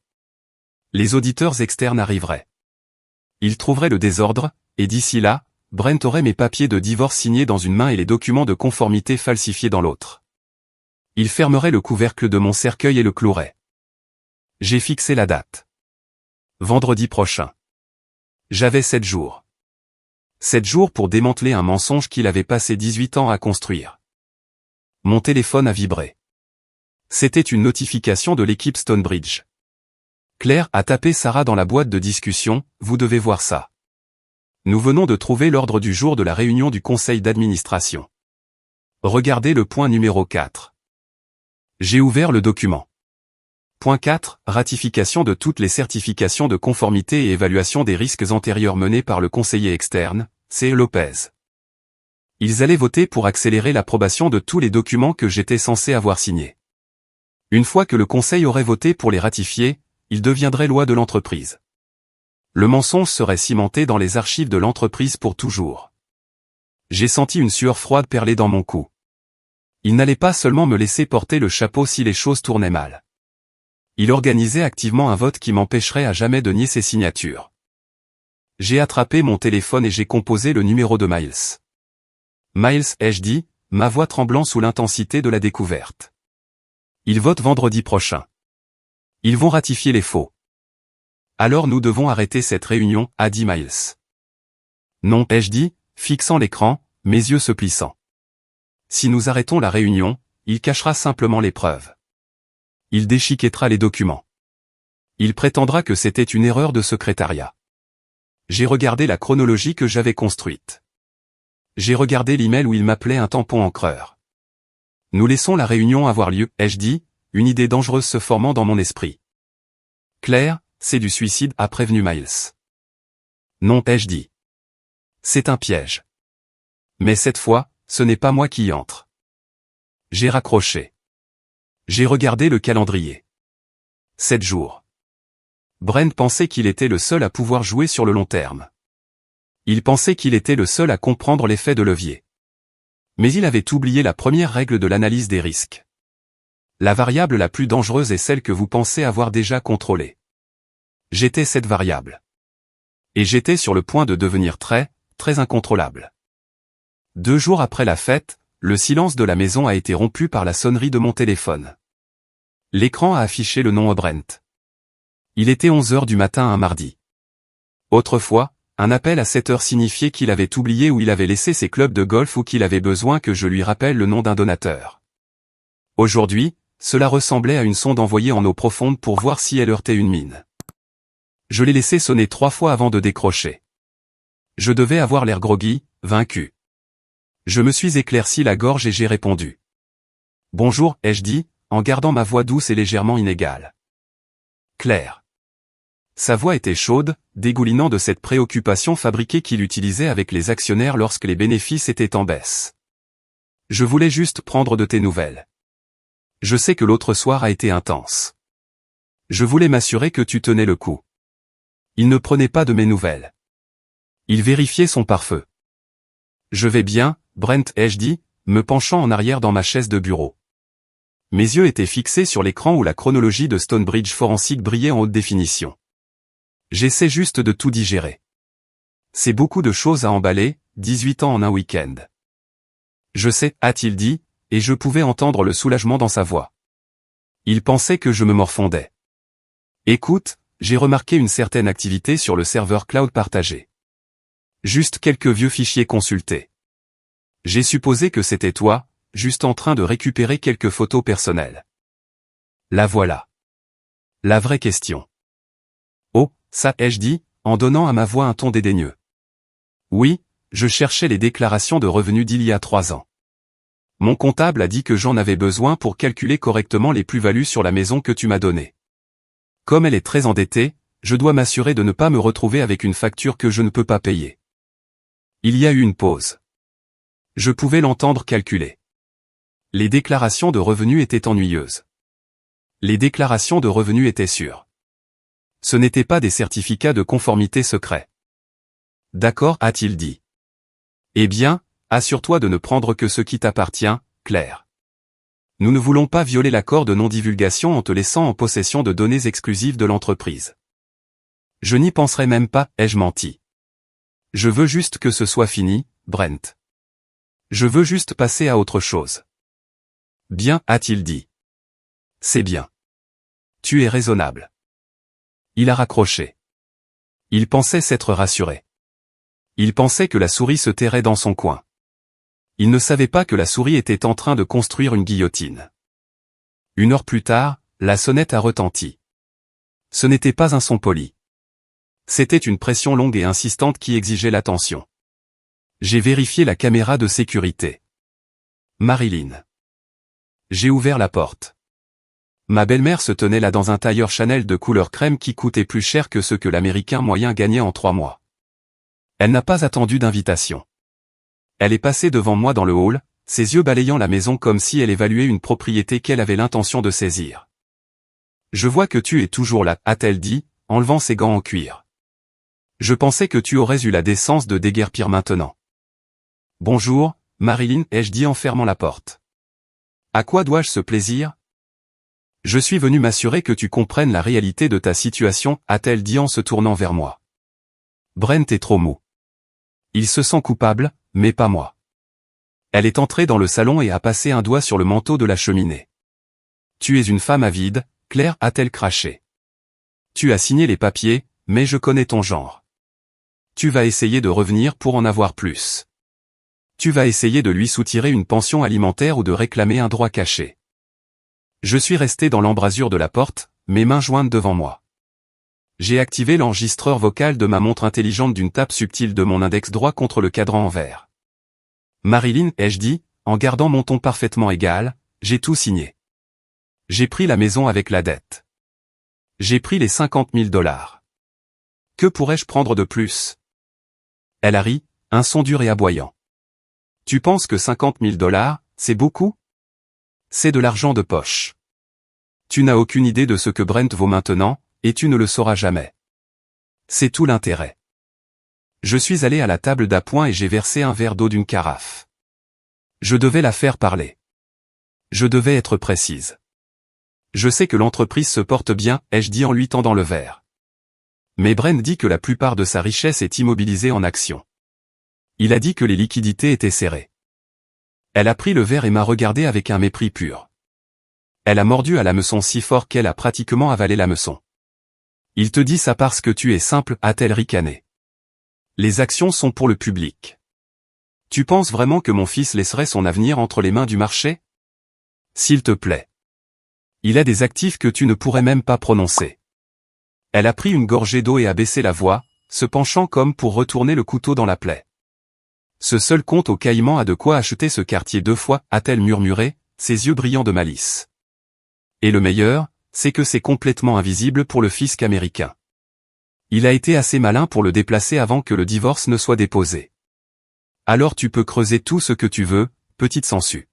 Les auditeurs externes arriveraient. Ils trouveraient le désordre, et d'ici là, Brent aurait mes papiers de divorce signés dans une main et les documents de conformité falsifiés dans l'autre. Il fermerait le couvercle de mon cercueil et le clouerait. J'ai fixé la date. Vendredi prochain. J'avais 7 jours. 7 jours pour démanteler un mensonge qu'il avait passé 18 ans à construire. Mon téléphone a vibré. C'était une notification de l'équipe Stonebridge. Claire a tapé Sarah dans la boîte de discussion, vous devez voir ça. Nous venons de trouver l'ordre du jour de la réunion du conseil d'administration. Regardez le point numéro 4. J'ai ouvert le document. Point 4. Ratification de toutes les certifications de conformité et évaluation des risques antérieurs menées par le conseiller externe, C. Lopez. Ils allaient voter pour accélérer l'approbation de tous les documents que j'étais censé avoir signés. Une fois que le conseil aurait voté pour les ratifier, ils deviendraient loi de l'entreprise. Le mensonge serait cimenté dans les archives de l'entreprise pour toujours. J'ai senti une sueur froide perler dans mon cou. Il n'allait pas seulement me laisser porter le chapeau si les choses tournaient mal. Il organisait activement un vote qui m'empêcherait à jamais de nier ses signatures. J'ai attrapé mon téléphone et j'ai composé le numéro de Miles. Miles, ai-je dit, ma voix tremblant sous l'intensité de la découverte. Ils votent vendredi prochain. Ils vont ratifier les faux. Alors nous devons arrêter cette réunion, a dit Miles. Non, ai-je dit, fixant l'écran, mes yeux se plissant. Si nous arrêtons la réunion, il cachera simplement les preuves. Il déchiquettera les documents. Il prétendra que c'était une erreur de secrétariat. J'ai regardé la chronologie que j'avais construite. J'ai regardé l'email où il m'appelait un tampon encreur. Nous laissons la réunion avoir lieu, ai-je dit, une idée dangereuse se formant dans mon esprit. Claire, c'est du suicide, a prévenu Miles. Non, ai-je dit. C'est un piège. Mais cette fois, ce n'est pas moi qui y entre. J'ai raccroché. J'ai regardé le calendrier. 7 jours. Brent pensait qu'il était le seul à pouvoir jouer sur le long terme. Il pensait qu'il était le seul à comprendre l'effet de levier. Mais il avait oublié la première règle de l'analyse des risques. La variable la plus dangereuse est celle que vous pensez avoir déjà contrôlée. J'étais cette variable. Et j'étais sur le point de devenir très incontrôlable. 2 jours après la fête, le silence de la maison a été rompu par la sonnerie de mon téléphone. L'écran a affiché le nom Brent. Il était 11 heures du matin un mardi. Autrefois, un appel à 7 heures signifiait qu'il avait oublié ou il avait laissé ses clubs de golf ou qu'il avait besoin que je lui rappelle le nom d'un donateur. Aujourd'hui, cela ressemblait à une sonde envoyée en eau profonde pour voir si elle heurtait une mine. Je l'ai laissé sonner 3 fois avant de décrocher. Je devais avoir l'air groggy, vaincu. Je me suis éclairci la gorge et j'ai répondu. Bonjour, ai-je dit, en gardant ma voix douce et légèrement inégale. Claire. Sa voix était chaude, dégoulinant de cette préoccupation fabriquée qu'il utilisait avec les actionnaires lorsque les bénéfices étaient en baisse. Je voulais juste prendre de tes nouvelles. Je sais que l'autre soir a été intense. Je voulais m'assurer que tu tenais le coup. Il ne prenait pas de mes nouvelles. Il vérifiait son pare-feu. Je vais bien, Brent, ai-je dit, me penchant en arrière dans ma chaise de bureau. Mes yeux étaient fixés sur l'écran où la chronologie de Stonebridge Forensic brillait en haute définition. J'essaie juste de tout digérer. C'est beaucoup de choses à emballer, 18 ans en un week-end. Je sais, a-t-il dit, et je pouvais entendre le soulagement dans sa voix. Il pensait que je me morfondais. Écoute, j'ai remarqué une certaine activité sur le serveur cloud partagé. Juste quelques vieux fichiers consultés. J'ai supposé que c'était toi, juste en train de récupérer quelques photos personnelles. La voilà. La vraie question. Oh, ça, ai-je dit, en donnant à ma voix un ton dédaigneux. Oui, je cherchais les déclarations de revenus d'il y a 3 ans. Mon comptable a dit que j'en avais besoin pour calculer correctement les plus-values sur la maison que tu m'as donnée. Comme elle est très endettée, je dois m'assurer de ne pas me retrouver avec une facture que je ne peux pas payer. Il y a eu une pause. Je pouvais l'entendre calculer. Les déclarations de revenus étaient ennuyeuses. Les déclarations de revenus étaient sûres. Ce n'étaient pas des certificats de conformité secrets. D'accord, a-t-il dit. Eh bien, assure-toi de ne prendre que ce qui t'appartient, Claire. Nous ne voulons pas violer l'accord de non-divulgation en te laissant en possession de données exclusives de l'entreprise. Je n'y penserai même pas, ai-je menti. Je veux juste que ce soit fini, Brent. Je veux juste passer à autre chose. Bien, a-t-il dit. C'est bien. Tu es raisonnable. Il a raccroché. Il pensait s'être rassuré. Il pensait que la souris se tairait dans son coin. Il ne savait pas que la souris était en train de construire une guillotine. 1 heure plus tard, la sonnette a retenti. Ce n'était pas un son poli. C'était une pression longue et insistante qui exigeait l'attention. J'ai vérifié la caméra de sécurité. Marilyn. J'ai ouvert la porte. Ma belle-mère se tenait là dans un tailleur Chanel de couleur crème qui coûtait plus cher que ce que l'Américain moyen gagnait en 3 mois. Elle n'a pas attendu d'invitation. Elle est passée devant moi dans le hall, ses yeux balayant la maison comme si elle évaluait une propriété qu'elle avait l'intention de saisir. Je vois que tu es toujours là, a-t-elle dit, enlevant ses gants en cuir. Je pensais que tu aurais eu la décence de déguerpir maintenant. Bonjour, Marilyn, ai-je dit en fermant la porte. À quoi dois-je ce plaisir? Je suis venu m'assurer que tu comprennes la réalité de ta situation, a-t-elle dit en se tournant vers moi. Brent est trop mou. Il se sent coupable, mais pas moi. Elle est entrée dans le salon et a passé un doigt sur le manteau de la cheminée. Tu es une femme avide, Claire, a-t-elle craché. Tu as signé les papiers, mais je connais ton genre. Tu vas essayer de revenir pour en avoir plus. Tu vas essayer de lui soutirer une pension alimentaire ou de réclamer un droit caché. Je suis resté dans l'embrasure de la porte, mes mains jointes devant moi. J'ai activé l'enregistreur vocal de ma montre intelligente d'une tape subtile de mon index droit contre le cadran en verre. Marilyn, ai-je dit, en gardant mon ton parfaitement égal, j'ai tout signé. J'ai pris la maison avec la dette. J'ai pris les 50 000 $. Que pourrais-je prendre de plus? Elle a ri, un son dur et aboyant. Tu penses que 50 000 $, c'est beaucoup? C'est de l'argent de poche. Tu n'as aucune idée de ce que Brent vaut maintenant, et tu ne le sauras jamais. C'est tout l'intérêt. Je suis allé à la table d'appoint et j'ai versé un verre d'eau d'une carafe. Je devais la faire parler. Je devais être précise. Je sais que l'entreprise se porte bien, ai-je dit en lui tendant le verre. Mais Brent dit que la plupart de sa richesse est immobilisée en actions. Il a dit que les liquidités étaient serrées. Elle a pris le verre et m'a regardé avec un mépris pur. Elle a mordu à l'hameçon si fort qu'elle a pratiquement avalé l'hameçon. Il te dit ça parce que tu es simple, a-t-elle ricané. Les actions sont pour le public. Tu penses vraiment que mon fils laisserait son avenir entre les mains du marché? S'il te plaît. Il a des actifs que tu ne pourrais même pas prononcer. Elle a pris une gorgée d'eau et a baissé la voix, se penchant comme pour retourner le couteau dans la plaie. Ce seul compte au Caïman a de quoi acheter ce quartier 2 fois, a-t-elle murmuré, ses yeux brillants de malice. Et le meilleur, c'est que c'est complètement invisible pour le fisc américain. Il a été assez malin pour le déplacer avant que le divorce ne soit déposé. Alors tu peux creuser tout ce que tu veux, petite sangsue.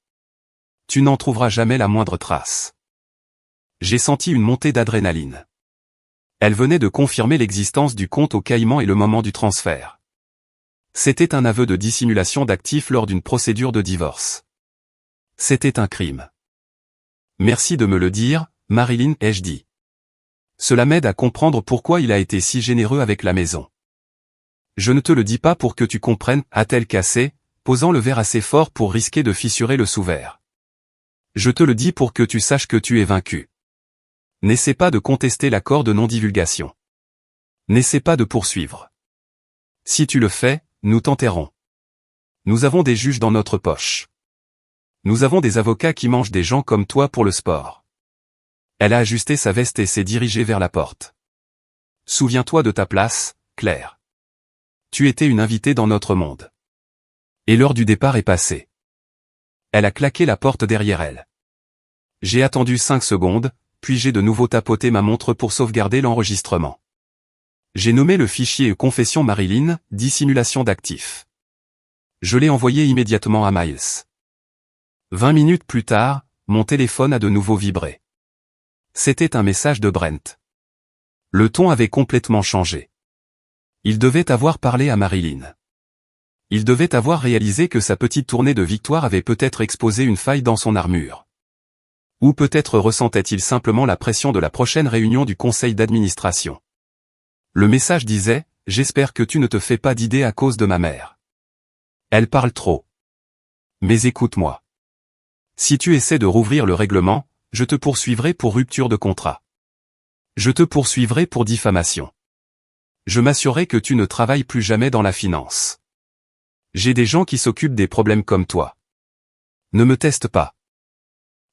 Tu n'en trouveras jamais la moindre trace. J'ai senti une montée d'adrénaline. Elle venait de confirmer l'existence du compte au Caïman et le moment du transfert. C'était un aveu de dissimulation d'actifs lors d'une procédure de divorce. C'était un crime. Merci de me le dire, Marilyn, ai-je dit. Cela m'aide à comprendre pourquoi il a été si généreux avec la maison. Je ne te le dis pas pour que tu comprennes, a-t-elle cassé, posant le verre assez fort pour risquer de fissurer le sous-verre. Je te le dis pour que tu saches que tu es vaincu. N'essaie pas de contester l'accord de non-divulgation. N'essaie pas de poursuivre. Si tu le fais, nous t'enterrons. Nous avons des juges dans notre poche. Nous avons des avocats qui mangent des gens comme toi pour le sport. Elle a ajusté sa veste et s'est dirigée vers la porte. Souviens-toi de ta place, Claire. Tu étais une invitée dans notre monde. Et l'heure du départ est passée. Elle a claqué la porte derrière elle. J'ai attendu 5 secondes, puis j'ai de nouveau tapoté ma montre pour sauvegarder l'enregistrement. J'ai nommé le fichier Confession Marilyn, dissimulation d'actifs. Je l'ai envoyé immédiatement à Miles. 20 minutes plus tard, mon téléphone a de nouveau vibré. C'était un message de Brent. Le ton avait complètement changé. Il devait avoir parlé à Marilyn. Il devait avoir réalisé que sa petite tournée de victoire avait peut-être exposé une faille dans son armure. Ou peut-être ressentait-il simplement la pression de la prochaine réunion du conseil d'administration. Le message disait « J'espère que tu ne te fais pas d'idée à cause de ma mère. Elle parle trop. Mais écoute-moi. Si tu essaies de rouvrir le règlement, je te poursuivrai pour rupture de contrat. Je te poursuivrai pour diffamation. Je m'assurerai que tu ne travailles plus jamais dans la finance. J'ai des gens qui s'occupent des problèmes comme toi. Ne me teste pas. »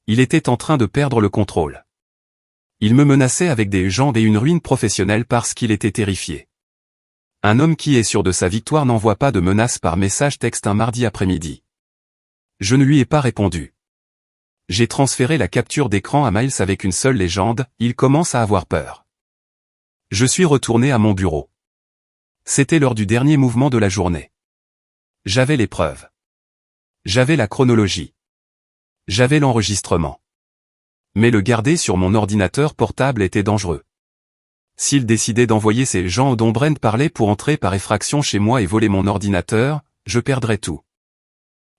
Il était en train de perdre le contrôle. Il me menaçait avec des jambes et une ruine professionnelle parce qu'il était terrifié. Un homme qui est sûr de sa victoire n'envoie pas de menaces par message texte un mardi après-midi. Je ne lui ai pas répondu. J'ai transféré la capture d'écran à Miles avec une seule légende, il commence à avoir peur. Je suis retourné à mon bureau. C'était l'heure du dernier mouvement de la journée. J'avais les preuves. J'avais la chronologie. J'avais l'enregistrement. Mais le garder sur mon ordinateur portable était dangereux. S'il décidait d'envoyer ces gens dont Brent parlait pour entrer par effraction chez moi et voler mon ordinateur, je perdrais tout.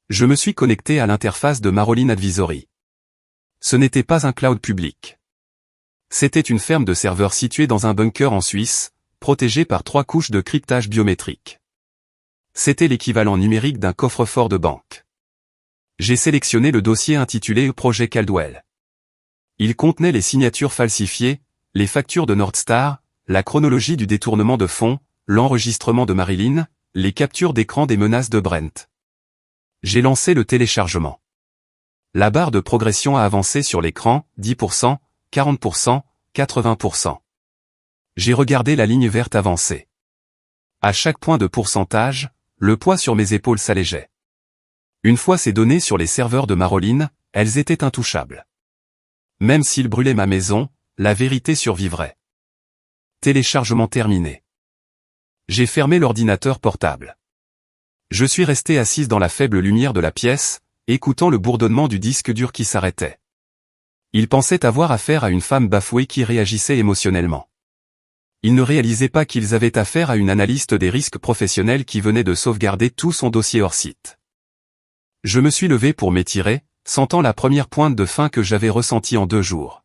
Je me suis connecté à l'interface de Marilyn Advisory. Ce n'était pas un cloud public. C'était une ferme de serveurs située dans un bunker en Suisse, protégée par 3 couches de cryptage biométrique. C'était l'équivalent numérique d'un coffre-fort de banque. J'ai sélectionné le dossier intitulé Projet Caldwell. Il contenait les signatures falsifiées, les factures de Nordstar, la chronologie du détournement de fonds, l'enregistrement de Marilyn, les captures d'écran des menaces de Brent. J'ai lancé le téléchargement. La barre de progression a avancé sur l'écran, 10%, 40%, 80%. J'ai regardé la ligne verte avancer. À chaque point de pourcentage, le poids sur mes épaules s'allégeait. Une fois ces données sur les serveurs de Marilyn, elles étaient intouchables. Même s'il brûlait ma maison, la vérité survivrait. Téléchargement terminé. J'ai fermé l'ordinateur portable. Je suis resté assise dans la faible lumière de la pièce, écoutant le bourdonnement du disque dur qui s'arrêtait. Il pensait avoir affaire à une femme bafouée qui réagissait émotionnellement. Il ne réalisait pas qu'ils avaient affaire à une analyste des risques professionnels qui venait de sauvegarder tout son dossier hors site. Je me suis levé pour m'étirer, sentant la première pointe de faim que j'avais ressentie en 2 jours.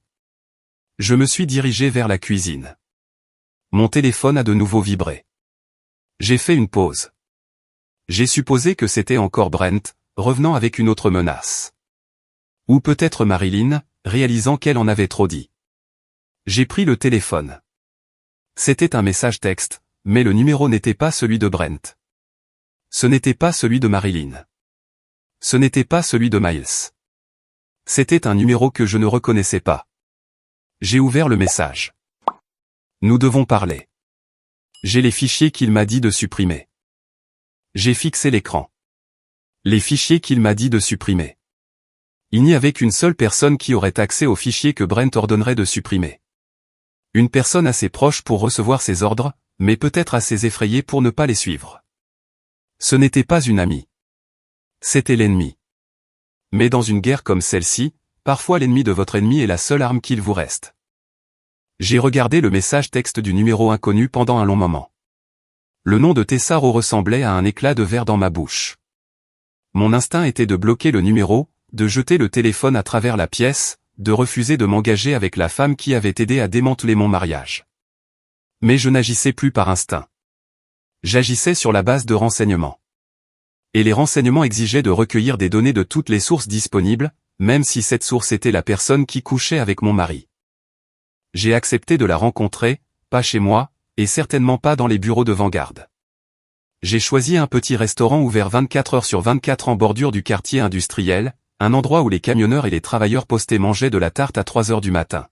Je me suis dirigé vers la cuisine. Mon téléphone a de nouveau vibré. J'ai fait une pause. J'ai supposé que c'était encore Brent, revenant avec une autre menace. Ou peut-être Marilyn, réalisant qu'elle en avait trop dit. J'ai pris le téléphone. C'était un message texte, mais le numéro n'était pas celui de Brent. Ce n'était pas celui de Marilyn. Ce n'était pas celui de Miles. C'était un numéro que je ne reconnaissais pas. J'ai ouvert le message. Nous devons parler. J'ai les fichiers qu'il m'a dit de supprimer. J'ai fixé l'écran. Les fichiers qu'il m'a dit de supprimer. Il n'y avait qu'une seule personne qui aurait accès aux fichiers que Brent ordonnerait de supprimer. Une personne assez proche pour recevoir ses ordres, mais peut-être assez effrayée pour ne pas les suivre. Ce n'était pas une amie. C'était l'ennemi. Mais dans une guerre comme celle-ci, parfois l'ennemi de votre ennemi est la seule arme qu'il vous reste. J'ai regardé le message texte du numéro inconnu pendant un long moment. Le nom de Tessaro ressemblait à un éclat de verre dans ma bouche. Mon instinct était de bloquer le numéro, de jeter le téléphone à travers la pièce, de refuser de m'engager avec la femme qui avait aidé à démanteler mon mariage. Mais je n'agissais plus par instinct. J'agissais sur la base de renseignements. Et les renseignements exigeaient de recueillir des données de toutes les sources disponibles, même si cette source était la personne qui couchait avec mon mari. J'ai accepté de la rencontrer, pas chez moi, et certainement pas dans les bureaux de Vanguard. J'ai choisi un petit restaurant ouvert 24 heures sur 24 en bordure du quartier industriel, un endroit où les camionneurs et les travailleurs postés mangeaient de la tarte à 3 heures du matin.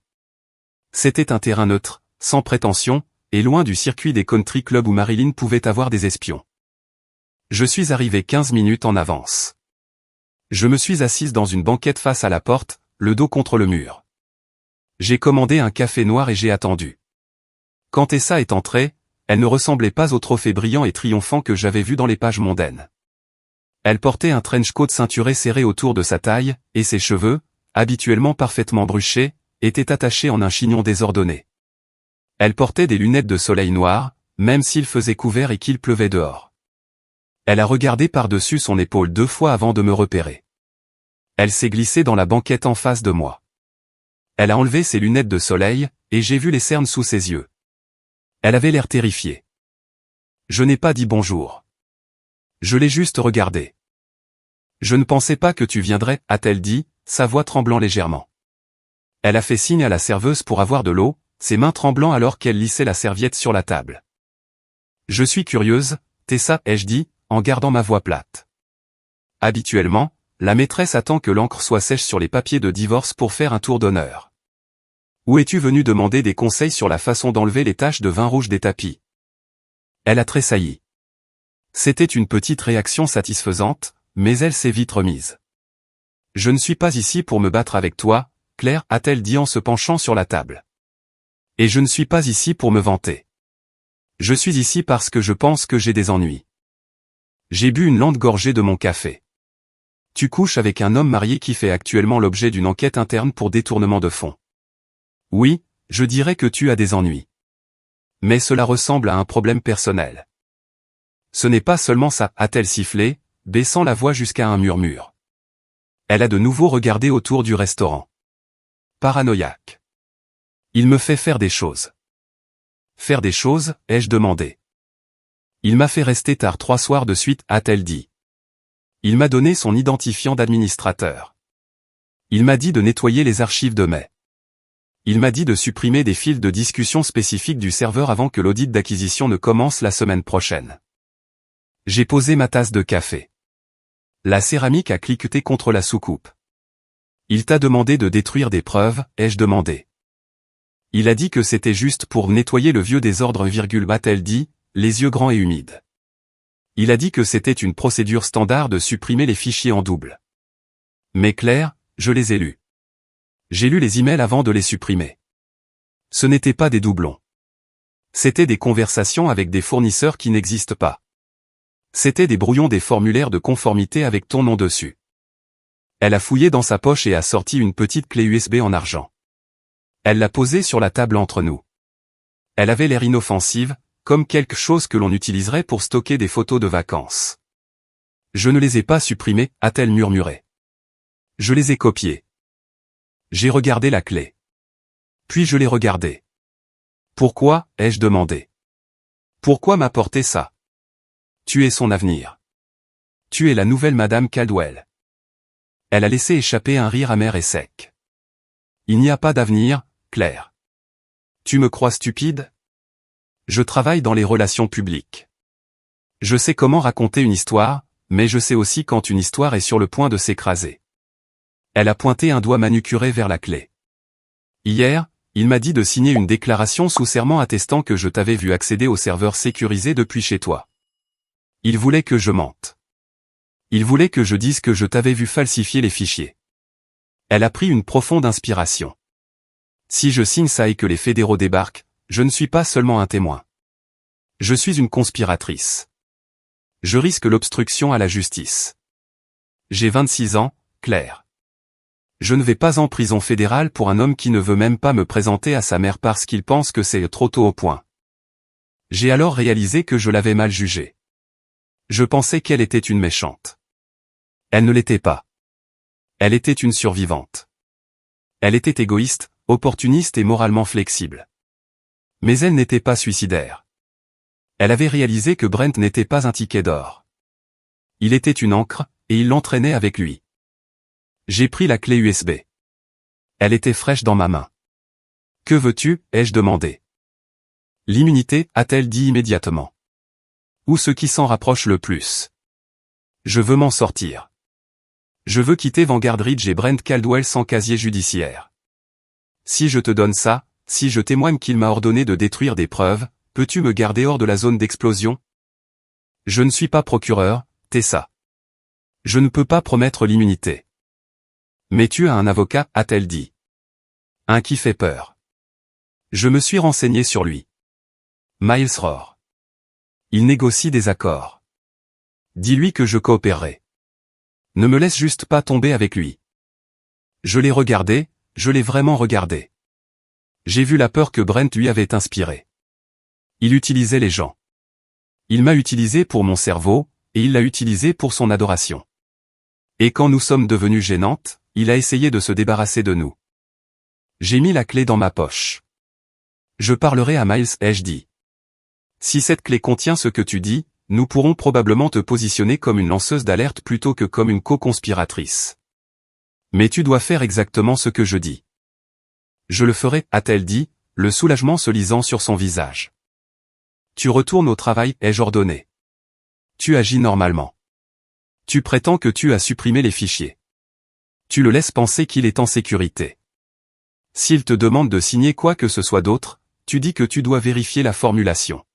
C'était un terrain neutre, sans prétention, et loin du circuit des country clubs où Marilyn pouvait avoir des espions. Je suis arrivé 15 minutes en avance. Je me suis assise dans une banquette face à la porte, le dos contre le mur. J'ai commandé un café noir et j'ai attendu. Quand Tessa est entrée, elle ne ressemblait pas au trophée brillant et triomphant que j'avais vu dans les pages mondaines. Elle portait un trench coat ceinturé serré autour de sa taille, et ses cheveux, habituellement parfaitement bruchés, étaient attachés en un chignon désordonné. Elle portait des lunettes de soleil noires, même s'il faisait couvert et qu'il pleuvait dehors. Elle a regardé par-dessus son épaule 2 fois avant de me repérer. Elle s'est glissée dans la banquette en face de moi. Elle a enlevé ses lunettes de soleil, et j'ai vu les cernes sous ses yeux. Elle avait l'air terrifiée. Je n'ai pas dit bonjour. Je l'ai juste regardée. Je ne pensais pas que tu viendrais, a-t-elle dit, sa voix tremblant légèrement. Elle a fait signe à la serveuse pour avoir de l'eau, ses mains tremblant alors qu'elle lissait la serviette sur la table. Je suis curieuse, Tessa, ai-je dit, en gardant ma voix plate. Habituellement, la maîtresse attend que l'encre soit sèche sur les papiers de divorce pour faire un tour d'honneur. Où es-tu venu demander des conseils sur la façon d'enlever les taches de vin rouge des tapis? Elle a tressailli. C'était une petite réaction satisfaisante, mais elle s'est vite remise. Je ne suis pas ici pour me battre avec toi, Claire, a-t-elle dit en se penchant sur la table. Et je ne suis pas ici pour me vanter. Je suis ici parce que je pense que j'ai des ennuis. J'ai bu une lente gorgée de mon café. Tu couches avec un homme marié qui fait actuellement l'objet d'une enquête interne pour détournement de fonds. Oui, je dirais que tu as des ennuis. Mais cela ressemble à un problème personnel. Ce n'est pas seulement ça, a-t-elle sifflé, baissant la voix jusqu'à un murmure. Elle a de nouveau regardé autour du restaurant. Paranoïaque. Il me fait faire des choses. Faire des choses, ai-je demandé. Il m'a fait rester tard 3 soirs de suite, a-t-elle dit. Il m'a donné son identifiant d'administrateur. Il m'a dit de nettoyer les archives de mai. Il m'a dit de supprimer des fils de discussion spécifiques du serveur avant que l'audit d'acquisition ne commence la semaine prochaine. J'ai posé ma tasse de café. La céramique a cliqueté contre la soucoupe. Il t'a demandé de détruire des preuves, ai-je demandé. Il a dit que c'était juste pour nettoyer le vieux désordre, a-t-elle dit, les yeux grands et humides. Il a dit que c'était une procédure standard de supprimer les fichiers en double. Mais Claire, je les ai lus. J'ai lu les emails avant de les supprimer. Ce n'étaient pas des doublons. C'étaient des conversations avec des fournisseurs qui n'existent pas. C'étaient des brouillons des formulaires de conformité avec ton nom dessus. Elle a fouillé dans sa poche et a sorti une petite clé USB en argent. Elle l'a posée sur la table entre nous. Elle avait l'air inoffensive, comme quelque chose que l'on utiliserait pour stocker des photos de vacances. Je ne les ai pas supprimées, a-t-elle murmuré. Je les ai copiées. J'ai regardé la clé. Puis je l'ai regardée. Pourquoi, ai-je demandé. Pourquoi m'apporter ça? Tu es son avenir. Tu es la nouvelle Madame Caldwell. Elle a laissé échapper un rire amer et sec. Il n'y a pas d'avenir, Claire. Tu me crois stupide? Je travaille dans les relations publiques. Je sais comment raconter une histoire, mais je sais aussi quand une histoire est sur le point de s'écraser. Elle a pointé un doigt manucuré vers la clé. Hier, il m'a dit de signer une déclaration sous serment attestant que je t'avais vu accéder au serveur sécurisé depuis chez toi. Il voulait que je mente. Il voulait que je dise que je t'avais vu falsifier les fichiers. Elle a pris une profonde inspiration. Si je signe ça et que les fédéraux débarquent, je ne suis pas seulement un témoin. Je suis une conspiratrice. Je risque l'obstruction à la justice. J'ai 26 ans, Claire. Je ne vais pas en prison fédérale pour un homme qui ne veut même pas me présenter à sa mère parce qu'il pense que c'est trop tôt au point. J'ai alors réalisé que je l'avais mal jugée. Je pensais qu'elle était une méchante. Elle ne l'était pas. Elle était une survivante. Elle était égoïste, opportuniste et moralement flexible. Mais elle n'était pas suicidaire. Elle avait réalisé que Brent n'était pas un ticket d'or. Il était une ancre, et il l'entraînait avec lui. J'ai pris la clé USB. Elle était fraîche dans ma main. « Que veux-tu » ai-je demandé. « L'immunité » a-t-elle dit immédiatement. « Ou ce qui s'en rapproche le plus. Je veux m'en sortir. Je veux quitter Vanguard Ridge et Brent Caldwell sans casier judiciaire. Si je te donne ça, si je témoigne qu'il m'a ordonné de détruire des preuves, peux-tu me garder hors de la zone d'explosion? Je ne suis pas procureur, Tessa. Je ne peux pas promettre l'immunité. Mais tu as un avocat, a-t-elle dit. Un qui fait peur. Je me suis renseigné sur lui. Miles Rohr. Il négocie des accords. Dis-lui que je coopérerai. Ne me laisse juste pas tomber avec lui. Je l'ai regardé, je l'ai vraiment regardé. J'ai vu la peur que Brent lui avait inspirée. Il utilisait les gens. Il m'a utilisé pour mon cerveau, et il l'a utilisé pour son adoration. Et quand nous sommes devenus gênantes, il a essayé de se débarrasser de nous. J'ai mis la clé dans ma poche. Je parlerai à Miles, ai-je dit. Si cette clé contient ce que tu dis, nous pourrons probablement te positionner comme une lanceuse d'alerte plutôt que comme une co-conspiratrice. Mais tu dois faire exactement ce que je dis. Je le ferai, a-t-elle dit, le soulagement se lisant sur son visage. Tu retournes au travail, ai-je ordonné. Tu agis normalement. Tu prétends que tu as supprimé les fichiers. Tu le laisses penser qu'il est en sécurité. S'il te demande de signer quoi que ce soit d'autre, tu dis que tu dois vérifier la formulation.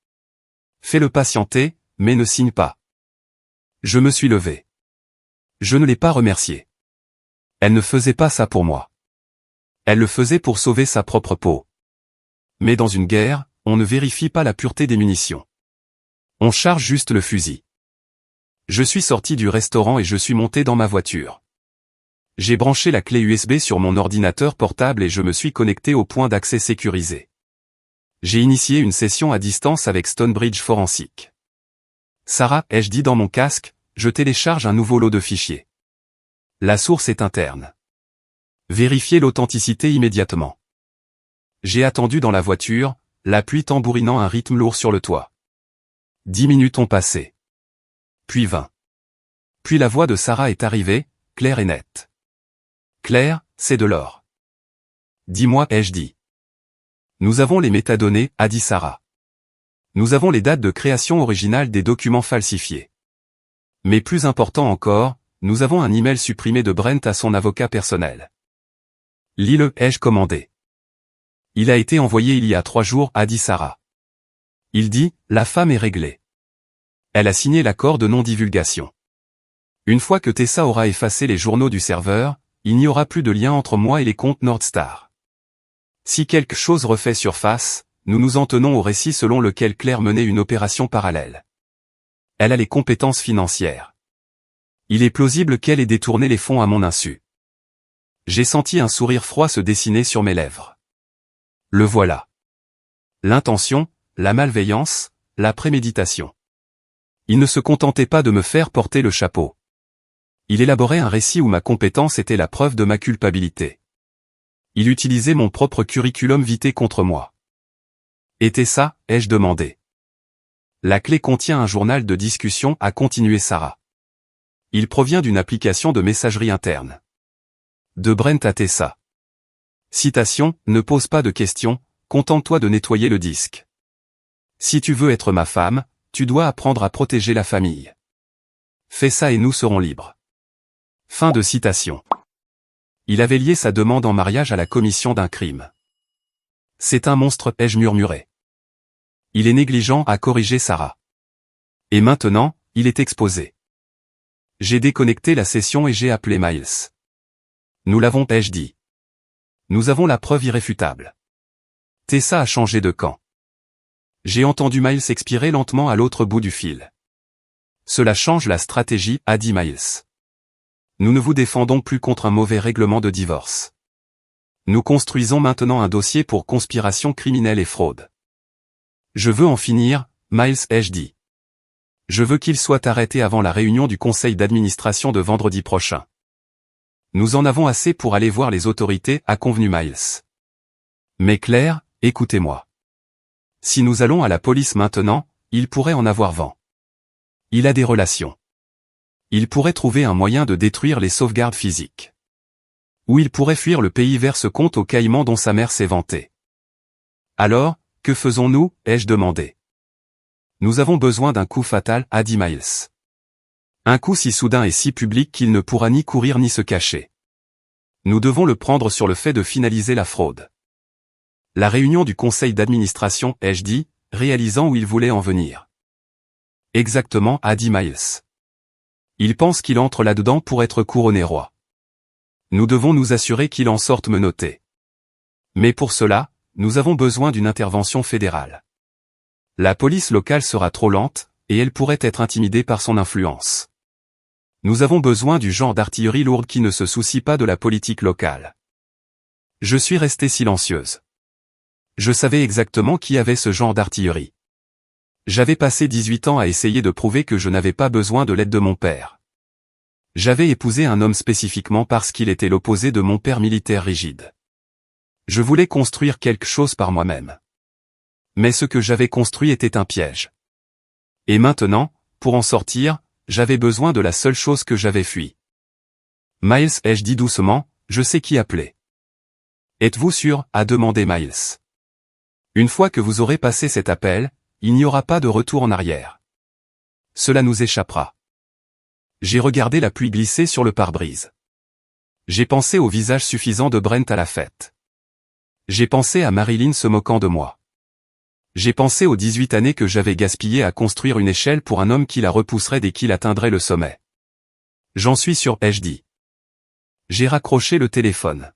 Fais-le patienter, mais ne signe pas. Je me suis levé. Je ne l'ai pas remercié. Elle ne faisait pas ça pour moi. Elle le faisait pour sauver sa propre peau. Mais dans une guerre, on ne vérifie pas la pureté des munitions. On charge juste le fusil. Je suis sorti du restaurant et je suis monté dans ma voiture. J'ai branché la clé USB sur mon ordinateur portable et je me suis connecté au point d'accès sécurisé. J'ai initié une session à distance avec Stonebridge Forensic. Sarah, ai-je dit dans mon casque, je télécharge un nouveau lot de fichiers. La source est interne. Vérifiez l'authenticité immédiatement. J'ai attendu dans la voiture, la pluie tambourinant un rythme lourd sur le toit. 10 minutes ont passé. Puis 20. Puis la voix de Sarah est arrivée, claire et nette. Claire, c'est de l'or. Dis-moi, ai-je dit. Nous avons les métadonnées, a dit Sarah. Nous avons les dates de création originale des documents falsifiés. Mais plus important encore, nous avons un email supprimé de Brent à son avocat personnel. Lis-le, ai-je commandé. Il a été envoyé il y a 3 jours, a dit Sarah. Il dit, la femme est réglée. Elle a signé l'accord de non-divulgation. Une fois que Tessa aura effacé les journaux du serveur, il n'y aura plus de lien entre moi et les comptes Nordstar. Si quelque chose refait surface, nous nous en tenons au récit selon lequel Claire menait une opération parallèle. Elle a les compétences financières. Il est plausible qu'elle ait détourné les fonds à mon insu. J'ai senti un sourire froid se dessiner sur mes lèvres. Le voilà. L'intention, la malveillance, la préméditation. Il ne se contentait pas de me faire porter le chapeau. Il élaborait un récit où ma compétence était la preuve de ma culpabilité. Il utilisait mon propre curriculum vitae contre moi. Était ça, ai-je demandé. La clé contient un journal de discussion, a continué Sarah. Il provient d'une application de messagerie interne. De Brent à Tessa. Citation, ne pose pas de questions, contente-toi de nettoyer le disque. Si tu veux être ma femme, tu dois apprendre à protéger la famille. Fais ça et nous serons libres. Fin de citation. Il avait lié sa demande en mariage à la commission d'un crime. C'est un monstre, ai-je murmuré. Il est négligent à corriger Sarah. Et maintenant, il est exposé. J'ai déconnecté la session et j'ai appelé Miles. Nous l'avons, ai-je dit. Nous avons la preuve irréfutable. Tessa a changé de camp. J'ai entendu Miles expirer lentement à l'autre bout du fil. Cela change la stratégie, a dit Miles. Nous ne vous défendons plus contre un mauvais règlement de divorce. Nous construisons maintenant un dossier pour conspiration criminelle et fraude. Je veux en finir, Miles, ai-je dit. Je veux qu'il soit arrêté avant la réunion du conseil d'administration de vendredi prochain. Nous en avons assez pour aller voir les autorités, a convenu Miles. Mais Claire, écoutez-moi. Si nous allons à la police maintenant, il pourrait en avoir vent. Il a des relations. Il pourrait trouver un moyen de détruire les sauvegardes physiques. Ou il pourrait fuir le pays vers ce compte aux Caïmans dont sa mère s'est vantée. Alors, que faisons-nous, ai-je demandé. Nous avons besoin d'un coup fatal, a dit Miles. Un coup si soudain et si public qu'il ne pourra ni courir ni se cacher. Nous devons le prendre sur le fait de finaliser la fraude. La réunion du conseil d'administration, ai-je dit, réalisant où il voulait en venir. Exactement, a dit Miles. Il pense qu'il entre là-dedans pour être couronné roi. Nous devons nous assurer qu'il en sorte menotté. Mais pour cela, nous avons besoin d'une intervention fédérale. La police locale sera trop lente, et elle pourrait être intimidée par son influence. Nous avons besoin du genre d'artillerie lourde qui ne se soucie pas de la politique locale. Je suis restée silencieuse. Je savais exactement qui avait ce genre d'artillerie. J'avais passé 18 ans à essayer de prouver que je n'avais pas besoin de l'aide de mon père. J'avais épousé un homme spécifiquement parce qu'il était l'opposé de mon père militaire rigide. Je voulais construire quelque chose par moi-même. Mais ce que j'avais construit était un piège. Et maintenant, pour en sortir, j'avais besoin de la seule chose que j'avais fui. Miles, ai-je dit doucement, je sais qui appeler. Êtes-vous sûr, a demandé Miles. Une fois que vous aurez passé cet appel, il n'y aura pas de retour en arrière. Cela nous échappera. J'ai regardé la pluie glisser sur le pare-brise. J'ai pensé au visage suffisant de Brent à la fête. J'ai pensé à Marilyn se moquant de moi. J'ai pensé aux 18 années que j'avais gaspillées à construire une échelle pour un homme qui la repousserait dès qu'il atteindrait le sommet. J'en suis sûr, ai-je dit. J'ai raccroché le téléphone.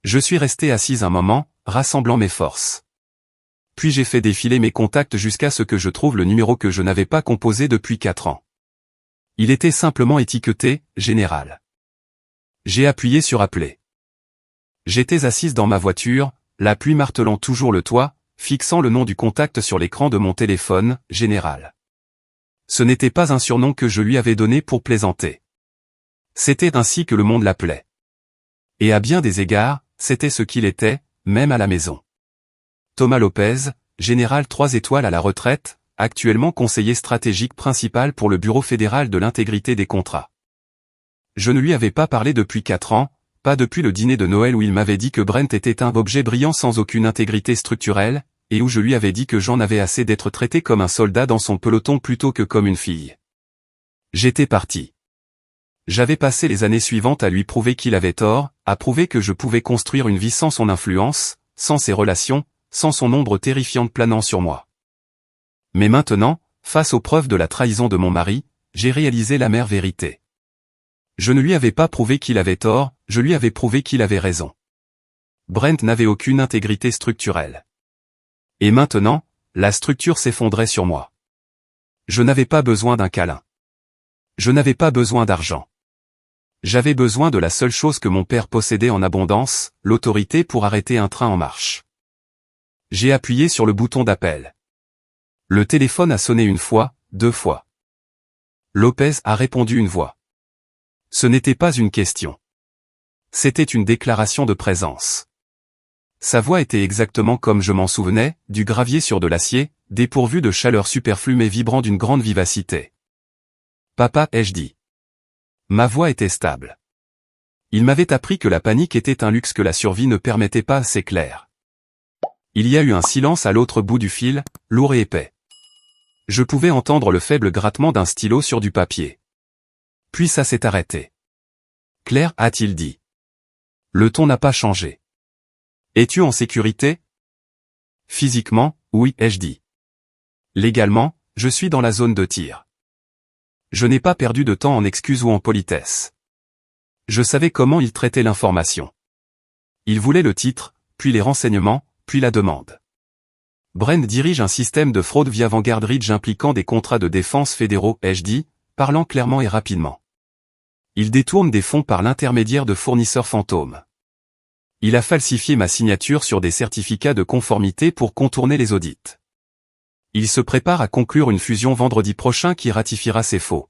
Je suis resté assise un moment, rassemblant mes forces. Puis j'ai fait défiler mes contacts jusqu'à ce que je trouve le numéro que je n'avais pas composé depuis 4 ans. Il était simplement étiqueté « Général ». J'ai appuyé sur « Appeler ». J'étais assise dans ma voiture, la pluie martelant toujours le toit, fixant le nom du contact sur l'écran de mon téléphone, « Général ». Ce n'était pas un surnom que je lui avais donné pour plaisanter. C'était ainsi que le monde l'appelait. Et à bien des égards, c'était ce qu'il était, même à la maison. Thomas Lopez, général 3 étoiles à la retraite, actuellement conseiller stratégique principal pour le Bureau fédéral de l'intégrité des contrats. Je ne lui avais pas parlé depuis 4 ans, pas depuis le dîner de Noël où il m'avait dit que Brent était un objet brillant sans aucune intégrité structurelle, et où je lui avais dit que j'en avais assez d'être traité comme un soldat dans son peloton plutôt que comme une fille. J'étais parti. J'avais passé les années suivantes à lui prouver qu'il avait tort, à prouver que je pouvais construire une vie sans son influence, sans ses relations, sans son ombre terrifiante planant sur moi. Mais maintenant, face aux preuves de la trahison de mon mari, j'ai réalisé l'amère vérité. Je ne lui avais pas prouvé qu'il avait tort, je lui avais prouvé qu'il avait raison. Brent n'avait aucune intégrité structurelle. Et maintenant, la structure s'effondrait sur moi. Je n'avais pas besoin d'un câlin. Je n'avais pas besoin d'argent. J'avais besoin de la seule chose que mon père possédait en abondance, l'autorité pour arrêter un train en marche. J'ai appuyé sur le bouton d'appel. Le téléphone a sonné 1 fois, 2 fois. Lopez a répondu une voix. Ce n'était pas une question. C'était une déclaration de présence. Sa voix était exactement comme je m'en souvenais, du gravier sur de l'acier, dépourvu de chaleur superflue mais vibrant d'une grande vivacité. Papa, ai-je dit. Ma voix était stable. Il m'avait appris que la panique était un luxe que la survie ne permettait pas, c'est clair. Il y a eu un silence à l'autre bout du fil, lourd et épais. Je pouvais entendre le faible grattement d'un stylo sur du papier. Puis ça s'est arrêté. Claire, a-t-il dit. Le ton n'a pas changé. Es-tu en sécurité? Physiquement, oui, ai-je dit. Légalement, je suis dans la zone de tir. Je n'ai pas perdu de temps en excuses ou en politesse. Je savais comment il traitait l'information. Il voulait le titre, puis les renseignements, puis la demande. Brent dirige un système de fraude via Vanguard Ridge impliquant des contrats de défense fédéraux, ai-je dit, parlant clairement et rapidement. Il détourne des fonds par l'intermédiaire de fournisseurs fantômes. Il a falsifié ma signature sur des certificats de conformité pour contourner les audits. Il se prépare à conclure une fusion vendredi prochain qui ratifiera ses faux.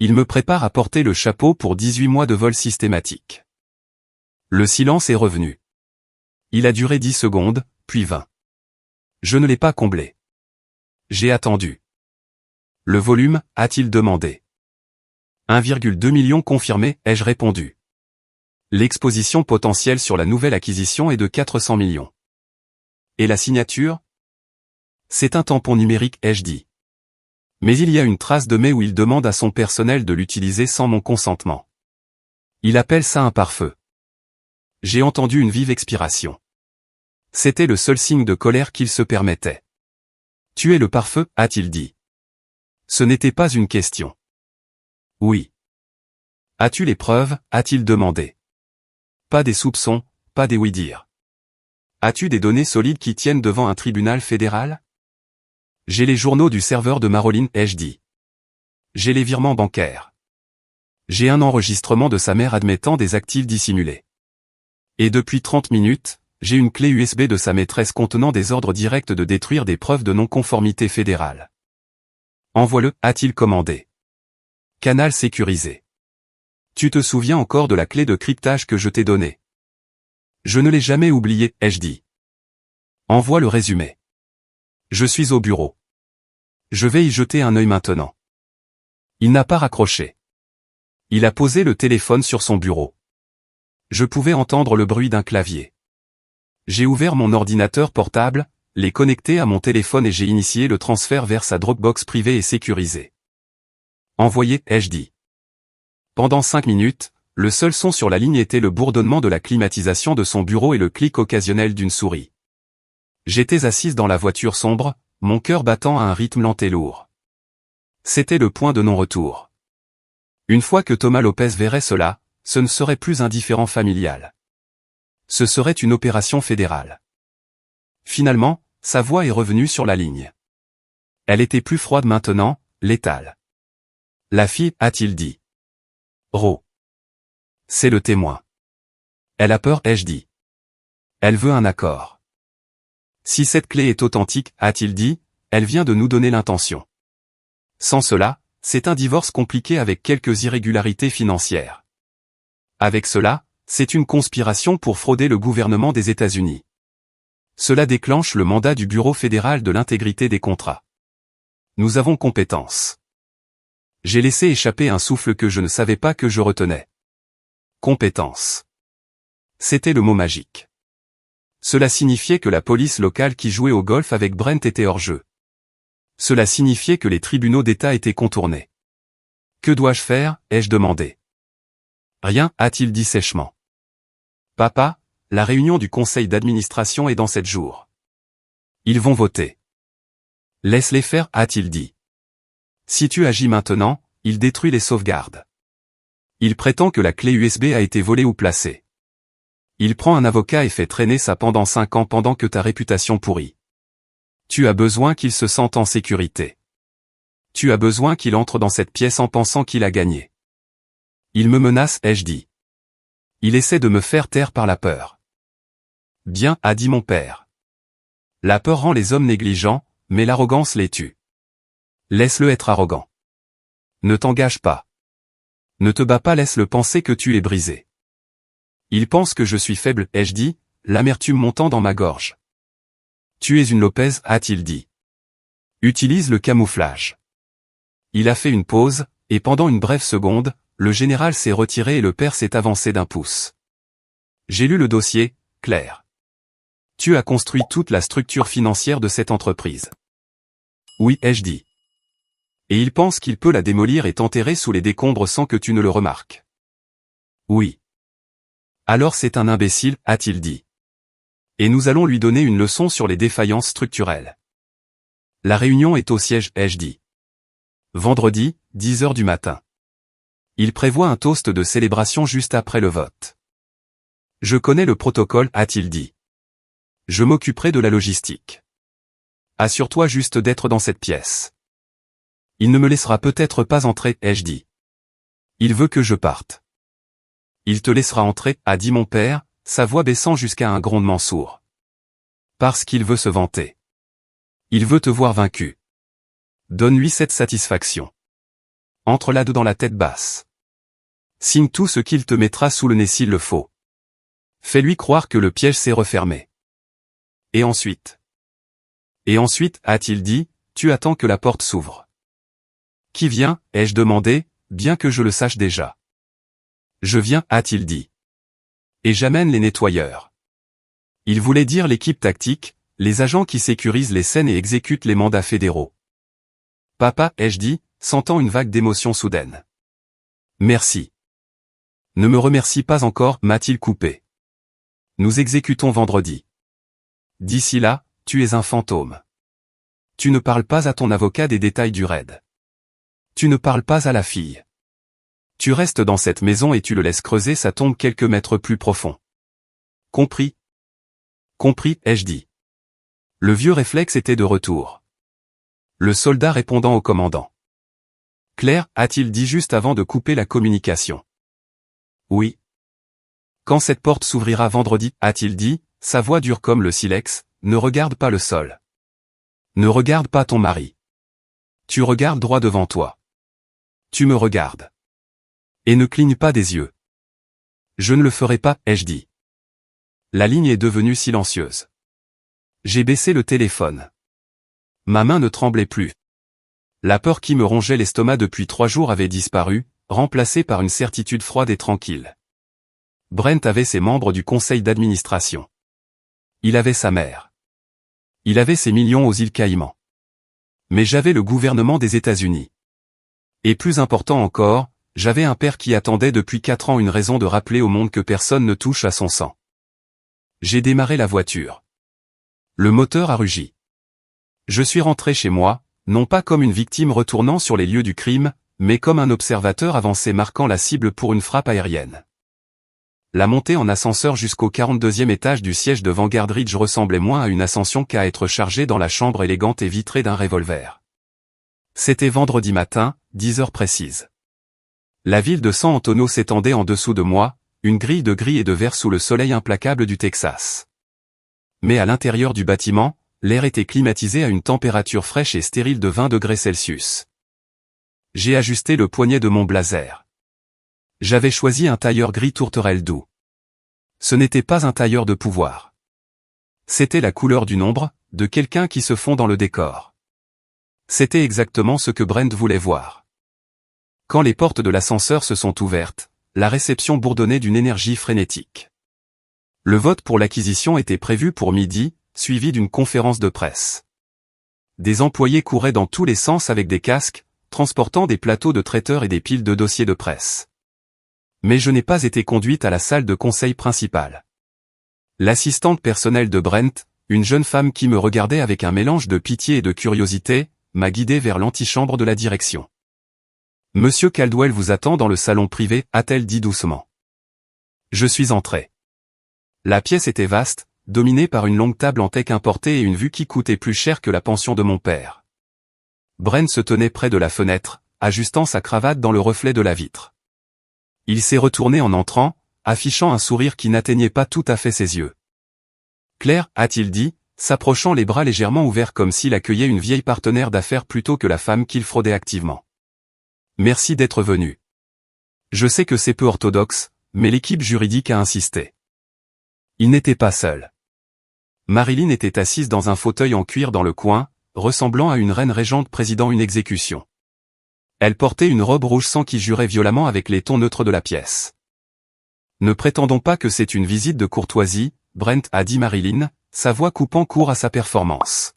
Il me prépare à porter le chapeau pour 18 mois de vol systématique. Le silence est revenu. Il a duré 10 secondes, puis 20. Je ne l'ai pas comblé. J'ai attendu. Le volume, a-t-il demandé. 1,2 million confirmé, ai-je répondu. L'exposition potentielle sur la nouvelle acquisition est de 400 millions. Et la signature? C'est un tampon numérique, ai-je dit. Mais il y a une trace de mail où il demande à son personnel de l'utiliser sans mon consentement. Il appelle ça un pare-feu. J'ai entendu une vive expiration. C'était le seul signe de colère qu'il se permettait. Tu es le pare-feu, a-t-il dit. Ce n'était pas une question. Oui. As-tu les preuves, a-t-il demandé. Pas des soupçons, pas des oui-dire. As-tu des données solides qui tiennent devant un tribunal fédéral? J'ai les journaux du serveur de Marilyn, ai-je dit. J'ai les virements bancaires. J'ai un enregistrement de sa mère admettant des actifs dissimulés. Et depuis 30 minutes, j'ai une clé USB de sa maîtresse contenant des ordres directs de détruire des preuves de non-conformité fédérale. Envoie-le, a-t-il commandé. Canal sécurisé. Tu te souviens encore de la clé de cryptage que je t'ai donnée? Je ne l'ai jamais oubliée, ai-je dit. Envoie le résumé. Je suis au bureau. Je vais y jeter un œil maintenant. Il n'a pas raccroché. Il a posé le téléphone sur son bureau. Je pouvais entendre le bruit d'un clavier. J'ai ouvert mon ordinateur portable, l'ai connecté à mon téléphone et j'ai initié le transfert vers sa Dropbox privée et sécurisée. Envoyé, ai-je dit. Pendant 5 minutes, le seul son sur la ligne était le bourdonnement de la climatisation de son bureau et le clic occasionnel d'une souris. J'étais assise dans la voiture sombre, mon cœur battant à un rythme lent et lourd. C'était le point de non-retour. Une fois que Thomas Lopez verrait cela, ce ne serait plus un différend familial. Ce serait une opération fédérale. Finalement, sa voix est revenue sur la ligne. Elle était plus froide maintenant, létale. La fille, a-t-il dit. Ro. C'est le témoin. Elle a peur, ai-je dit. Elle veut un accord. Si cette clé est authentique, a-t-il dit, elle vient de nous donner l'intention. Sans cela, c'est un divorce compliqué avec quelques irrégularités financières. Avec cela, c'est une conspiration pour frauder le gouvernement des États-Unis. Cela déclenche le mandat du Bureau fédéral de l'intégrité des contrats. Nous avons compétence. J'ai laissé échapper un souffle que je ne savais pas que je retenais. Compétence. C'était le mot magique. Cela signifiait que la police locale qui jouait au golf avec Brent était hors jeu. Cela signifiait que les tribunaux d'État étaient contournés. Que dois-je faire, ai-je demandé. Rien, a-t-il dit sèchement. Papa, la réunion du conseil d'administration est dans 7 jours. Ils vont voter. Laisse-les faire, a-t-il dit. Si tu agis maintenant, il détruit les sauvegardes. Il prétend que la clé USB a été volée ou placée. Il prend un avocat et fait traîner ça pendant 5 ans pendant que ta réputation pourrit. Tu as besoin qu'il se sente en sécurité. Tu as besoin qu'il entre dans cette pièce en pensant qu'il a gagné. Il me menace, ai-je dit. Il essaie de me faire taire par la peur. Bien, a dit mon père. La peur rend les hommes négligents, mais l'arrogance les tue. Laisse-le être arrogant. Ne t'engage pas. Ne te bats pas, laisse-le penser que tu es brisé. Il pense que je suis faible, ai-je dit, l'amertume montant dans ma gorge. Tu es une Lopez, a-t-il dit. Utilise le camouflage. Il a fait une pause, et pendant une brève seconde, le général s'est retiré et le père s'est avancé d'un pouce. J'ai lu le dossier, Claire. Tu as construit toute la structure financière de cette entreprise. Oui, ai-je dit. Et il pense qu'il peut la démolir et t'enterrer sous les décombres sans que tu ne le remarques. Oui. Alors c'est un imbécile, a-t-il dit. Et nous allons lui donner une leçon sur les défaillances structurelles. La réunion est au siège, ai-je dit. Vendredi, 10 heures du matin. Il prévoit un toast de célébration juste après le vote. Je connais le protocole, a-t-il dit. Je m'occuperai de la logistique. Assure-toi juste d'être dans cette pièce. Il ne me laissera peut-être pas entrer, ai-je dit. Il veut que je parte. Il te laissera entrer, a dit mon père, sa voix baissant jusqu'à un grondement sourd. Parce qu'il veut se vanter. Il veut te voir vaincu. Donne-lui cette satisfaction. Entre là-dedans dans la tête basse. Signe tout ce qu'il te mettra sous le nez s'il le faut. Fais-lui croire que le piège s'est refermé. Et ensuite, a-t-il dit, tu attends que la porte s'ouvre. Qui vient, ai-je demandé, bien que je le sache déjà. Je viens, a-t-il dit. Et j'amène les nettoyeurs. Il voulait dire l'équipe tactique, les agents qui sécurisent les scènes et exécutent les mandats fédéraux. Papa, ai-je dit, sentant une vague d'émotion soudaine. Merci. Ne me remercie pas encore, m'a-t-il coupé. Nous exécutons vendredi. D'ici là, tu es un fantôme. Tu ne parles pas à ton avocat des détails du raid. Tu ne parles pas à la fille. Tu restes dans cette maison et tu le laisses creuser sa tombe quelques mètres plus profond. Compris? Compris, ai-je dit. Le vieux réflexe était de retour. Le soldat répondant au commandant. Claire, a-t-il dit juste avant de couper la communication. Oui. Quand cette porte s'ouvrira vendredi, a-t-il dit, sa voix dure comme le silex, ne regarde pas le sol. Ne regarde pas ton mari. Tu regardes droit devant toi. Tu me regardes. Et ne cligne pas des yeux. Je ne le ferai pas, ai-je dit. La ligne est devenue silencieuse. J'ai baissé le téléphone. Ma main ne tremblait plus. La peur qui me rongeait l'estomac depuis 3 jours avait disparu, remplacée par une certitude froide et tranquille. Brent avait ses membres du conseil d'administration. Il avait sa mère. Il avait ses millions aux îles Caïmans. Mais j'avais le gouvernement des États-Unis. Et plus important encore, j'avais un père qui attendait depuis 4 ans une raison de rappeler au monde que personne ne touche à son sang. J'ai démarré la voiture. Le moteur a rugi. Je suis rentré chez moi, non pas comme une victime retournant sur les lieux du crime, mais comme un observateur avancé marquant la cible pour une frappe aérienne. La montée en ascenseur jusqu'au 42e étage du siège de Vanguard Ridge ressemblait moins à une ascension qu'à être chargé dans la chambre élégante et vitrée d'un revolver. C'était vendredi matin, 10 heures précises. La ville de San Antonio s'étendait en dessous de moi, une grille de gris et de vert sous le soleil implacable du Texas. Mais à l'intérieur du bâtiment, l'air était climatisé à une température fraîche et stérile de 20 degrés Celsius. J'ai ajusté le poignet de mon blazer. J'avais choisi un tailleur gris tourterelle doux. Ce n'était pas un tailleur de pouvoir. C'était la couleur du nombre, de quelqu'un qui se fond dans le décor. C'était exactement ce que Brent voulait voir. Quand les portes de l'ascenseur se sont ouvertes, la réception bourdonnait d'une énergie frénétique. Le vote pour l'acquisition était prévu pour midi, suivi d'une conférence de presse. Des employés couraient dans tous les sens avec des casques, transportant des plateaux de traiteurs et des piles de dossiers de presse. Mais je n'ai pas été conduite à la salle de conseil principale. L'assistante personnelle de Brent, une jeune femme qui me regardait avec un mélange de pitié et de curiosité, m'a guidé vers l'antichambre de la direction. « Monsieur Caldwell vous attend dans le salon privé », a-t-elle dit doucement. Je suis entré. La pièce était vaste, dominée par une longue table en teck importée et une vue qui coûtait plus cher que la pension de mon père. Brent se tenait près de la fenêtre, ajustant sa cravate dans le reflet de la vitre. Il s'est retourné en entrant, affichant un sourire qui n'atteignait pas tout à fait ses yeux. « Claire », a-t-il dit, s'approchant les bras légèrement ouverts comme s'il accueillait une vieille partenaire d'affaires plutôt que la femme qu'il fraudait activement. « Merci d'être venu. Je sais que c'est peu orthodoxe, mais l'équipe juridique a insisté. » Il n'était pas seul. Marilyn était assise dans un fauteuil en cuir dans le coin, ressemblant à une reine régente présidant une exécution. Elle portait une robe rouge sang qui jurait violemment avec les tons neutres de la pièce. Ne prétendons pas que c'est une visite de courtoisie, Brent, a dit Marilyn, sa voix coupant court à sa performance.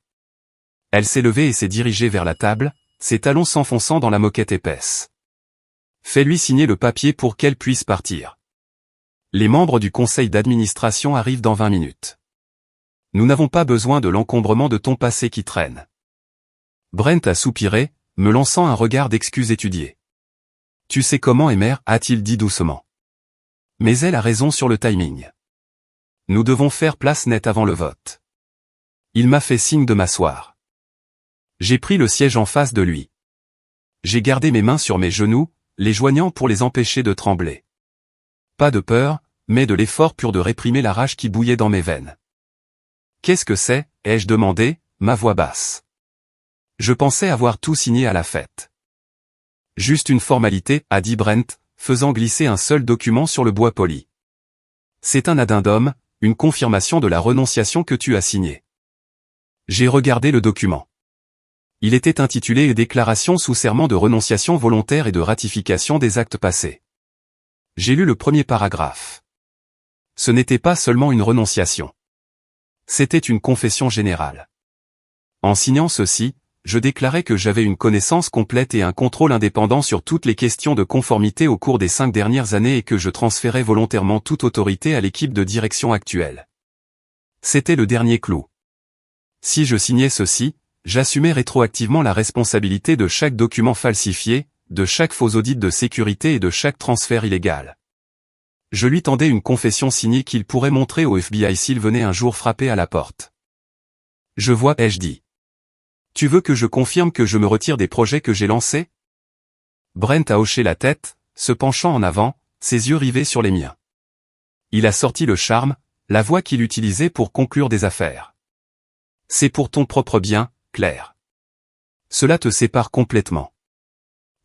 Elle s'est levée et s'est dirigée vers la table, ses talons s'enfonçant dans la moquette épaisse. Fais-lui signer le papier pour qu'elle puisse partir. Les membres du conseil d'administration arrivent dans 20 minutes. Nous n'avons pas besoin de l'encombrement de ton passé qui traîne. Brent a soupiré, me lançant un regard d'excuse étudié. Tu sais comment est mère, a-t-il dit doucement. Mais elle a raison sur le timing. Nous devons faire place nette avant le vote. Il m'a fait signe de m'asseoir. J'ai pris le siège en face de lui. J'ai gardé mes mains sur mes genoux, les joignant pour les empêcher de trembler. Pas de peur, mais de l'effort pur de réprimer la rage qui bouillait dans mes veines. Qu'est-ce que c'est, ai-je demandé, ma voix basse. Je pensais avoir tout signé à la fête. Juste une formalité, a dit Brent, faisant glisser un seul document sur le bois poli. C'est un addendum, une confirmation de la renonciation que tu as signée. J'ai regardé le document. Il était intitulé « Déclaration sous serment de renonciation volontaire et de ratification des actes passés ». J'ai lu le premier paragraphe. Ce n'était pas seulement une renonciation. C'était une confession générale. En signant ceci, je déclarais que j'avais une connaissance complète et un contrôle indépendant sur toutes les questions de conformité au cours des 5 dernières années et que je transférais volontairement toute autorité à l'équipe de direction actuelle. C'était le dernier clou. Si je signais ceci, j'assumais rétroactivement la responsabilité de chaque document falsifié, de chaque faux audit de sécurité et de chaque transfert illégal. Je lui tendais une confession signée qu'il pourrait montrer au FBI s'il venait un jour frapper à la porte. Je vois, ai-je dit. Tu veux que je confirme que je me retire des projets que j'ai lancés? Brent a hoché la tête, se penchant en avant, ses yeux rivés sur les miens. Il a sorti le charme, la voix qu'il utilisait pour conclure des affaires. C'est pour ton propre bien, Claire. Cela te sépare complètement.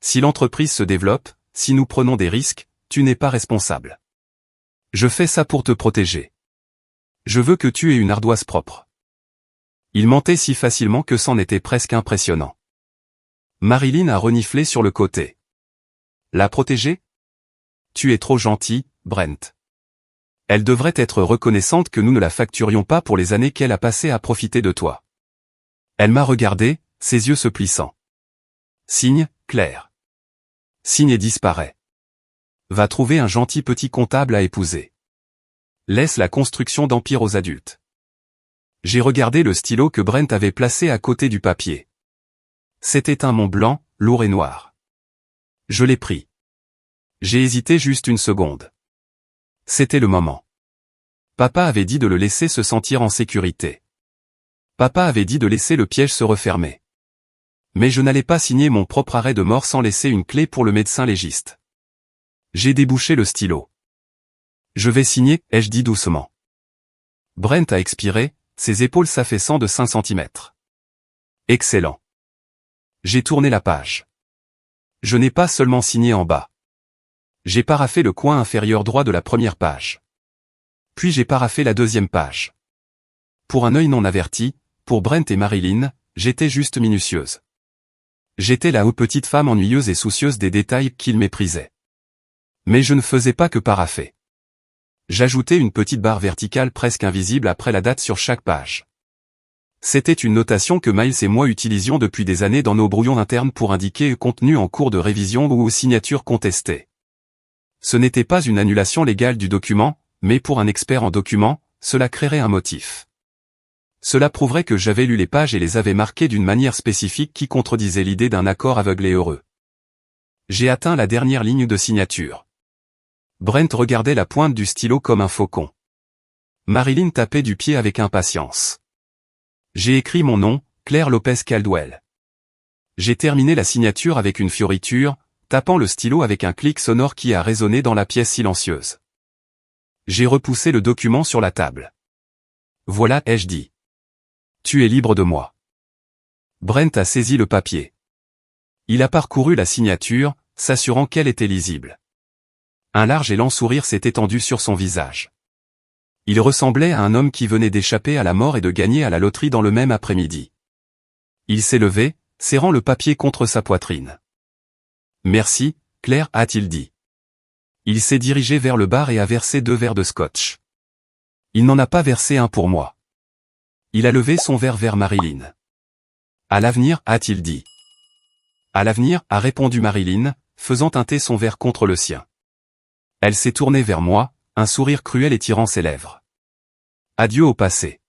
Si l'entreprise se développe, si nous prenons des risques, tu n'es pas responsable. Je fais ça pour te protéger. Je veux que tu aies une ardoise propre. Il mentait si facilement que c'en était presque impressionnant. Marilyn a reniflé sur le côté. La protéger? Tu es trop gentil, Brent. Elle devrait être reconnaissante que nous ne la facturions pas pour les années qu'elle a passées à profiter de toi. Elle m'a regardé, ses yeux se plissant. Signe, Claire. Signe et disparaît. Va trouver un gentil petit comptable à épouser. Laisse la construction d'empire aux adultes. J'ai regardé le stylo que Brent avait placé à côté du papier. C'était un mont blanc, lourd et noir. Je l'ai pris. J'ai hésité juste une seconde. C'était le moment. Papa avait dit de le laisser se sentir en sécurité. Papa avait dit de laisser le piège se refermer. Mais je n'allais pas signer mon propre arrêt de mort sans laisser une clé pour le médecin légiste. J'ai débouché le stylo. Je vais signer, ai-je dit doucement. Brent a expiré, ses épaules s'affaissant de 5 centimètres. Excellent. J'ai tourné la page. Je n'ai pas seulement signé en bas. J'ai paraffé le coin inférieur droit de la première page. Puis j'ai paraffé la deuxième page. Pour un œil non averti, pour Brent et Marilyn, j'étais juste minutieuse. J'étais la petite femme ennuyeuse et soucieuse des détails qu'ils méprisaient. Mais je ne faisais pas que paraffer. J'ajoutais une petite barre verticale presque invisible après la date sur chaque page. C'était une notation que Miles et moi utilisions depuis des années dans nos brouillons internes pour indiquer contenu en cours de révision ou signature contestée. Ce n'était pas une annulation légale du document, mais pour un expert en documents, cela créerait un motif. Cela prouverait que j'avais lu les pages et les avais marquées d'une manière spécifique qui contredisait l'idée d'un accord aveugle et heureux. J'ai atteint la dernière ligne de signature. Brent regardait la pointe du stylo comme un faucon. Marilyn tapait du pied avec impatience. J'ai écrit mon nom, Claire Lopez Caldwell. J'ai terminé la signature avec une fioriture, tapant le stylo avec un clic sonore qui a résonné dans la pièce silencieuse. J'ai repoussé le document sur la table. Voilà, ai-je dit. Tu es libre de moi. Brent a saisi le papier. Il a parcouru la signature, s'assurant qu'elle était lisible. Un large et lent sourire s'est étendu sur son visage. Il ressemblait à un homme qui venait d'échapper à la mort et de gagner à la loterie dans le même après-midi. Il s'est levé, serrant le papier contre sa poitrine. Merci, Claire, a-t-il dit. Il s'est dirigé vers le bar et a versé 2 verres de scotch. Il n'en a pas versé un pour moi. Il a levé son verre vers Marilyn. À l'avenir, a-t-il dit. À l'avenir, a répondu Marilyn, faisant teinter son verre contre le sien. Elle s'est tournée vers moi, un sourire cruel étirant ses lèvres. Adieu au passé.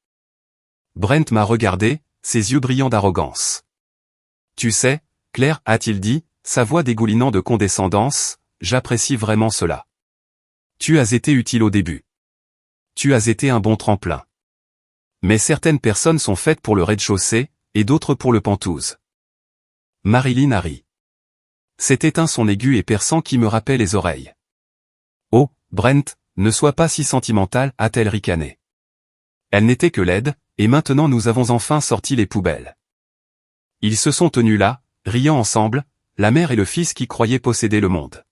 Brent m'a regardé, ses yeux brillants d'arrogance. Tu sais, Claire, a-t-il dit, sa voix dégoulinant de condescendance, j'apprécie vraiment cela. Tu as été utile au début. Tu as été un bon tremplin. Mais certaines personnes sont faites pour le rez-de-chaussée, et d'autres pour le penthouse. Marilyn a ri. C'était un son aigu et perçant qui me râpait les oreilles. Oh, Brent, ne sois pas si sentimental, a-t-elle ricané. Elle n'était que laide, et maintenant nous avons enfin sorti les poubelles. Ils se sont tenus là, riant ensemble, la mère et le fils qui croyaient posséder le monde.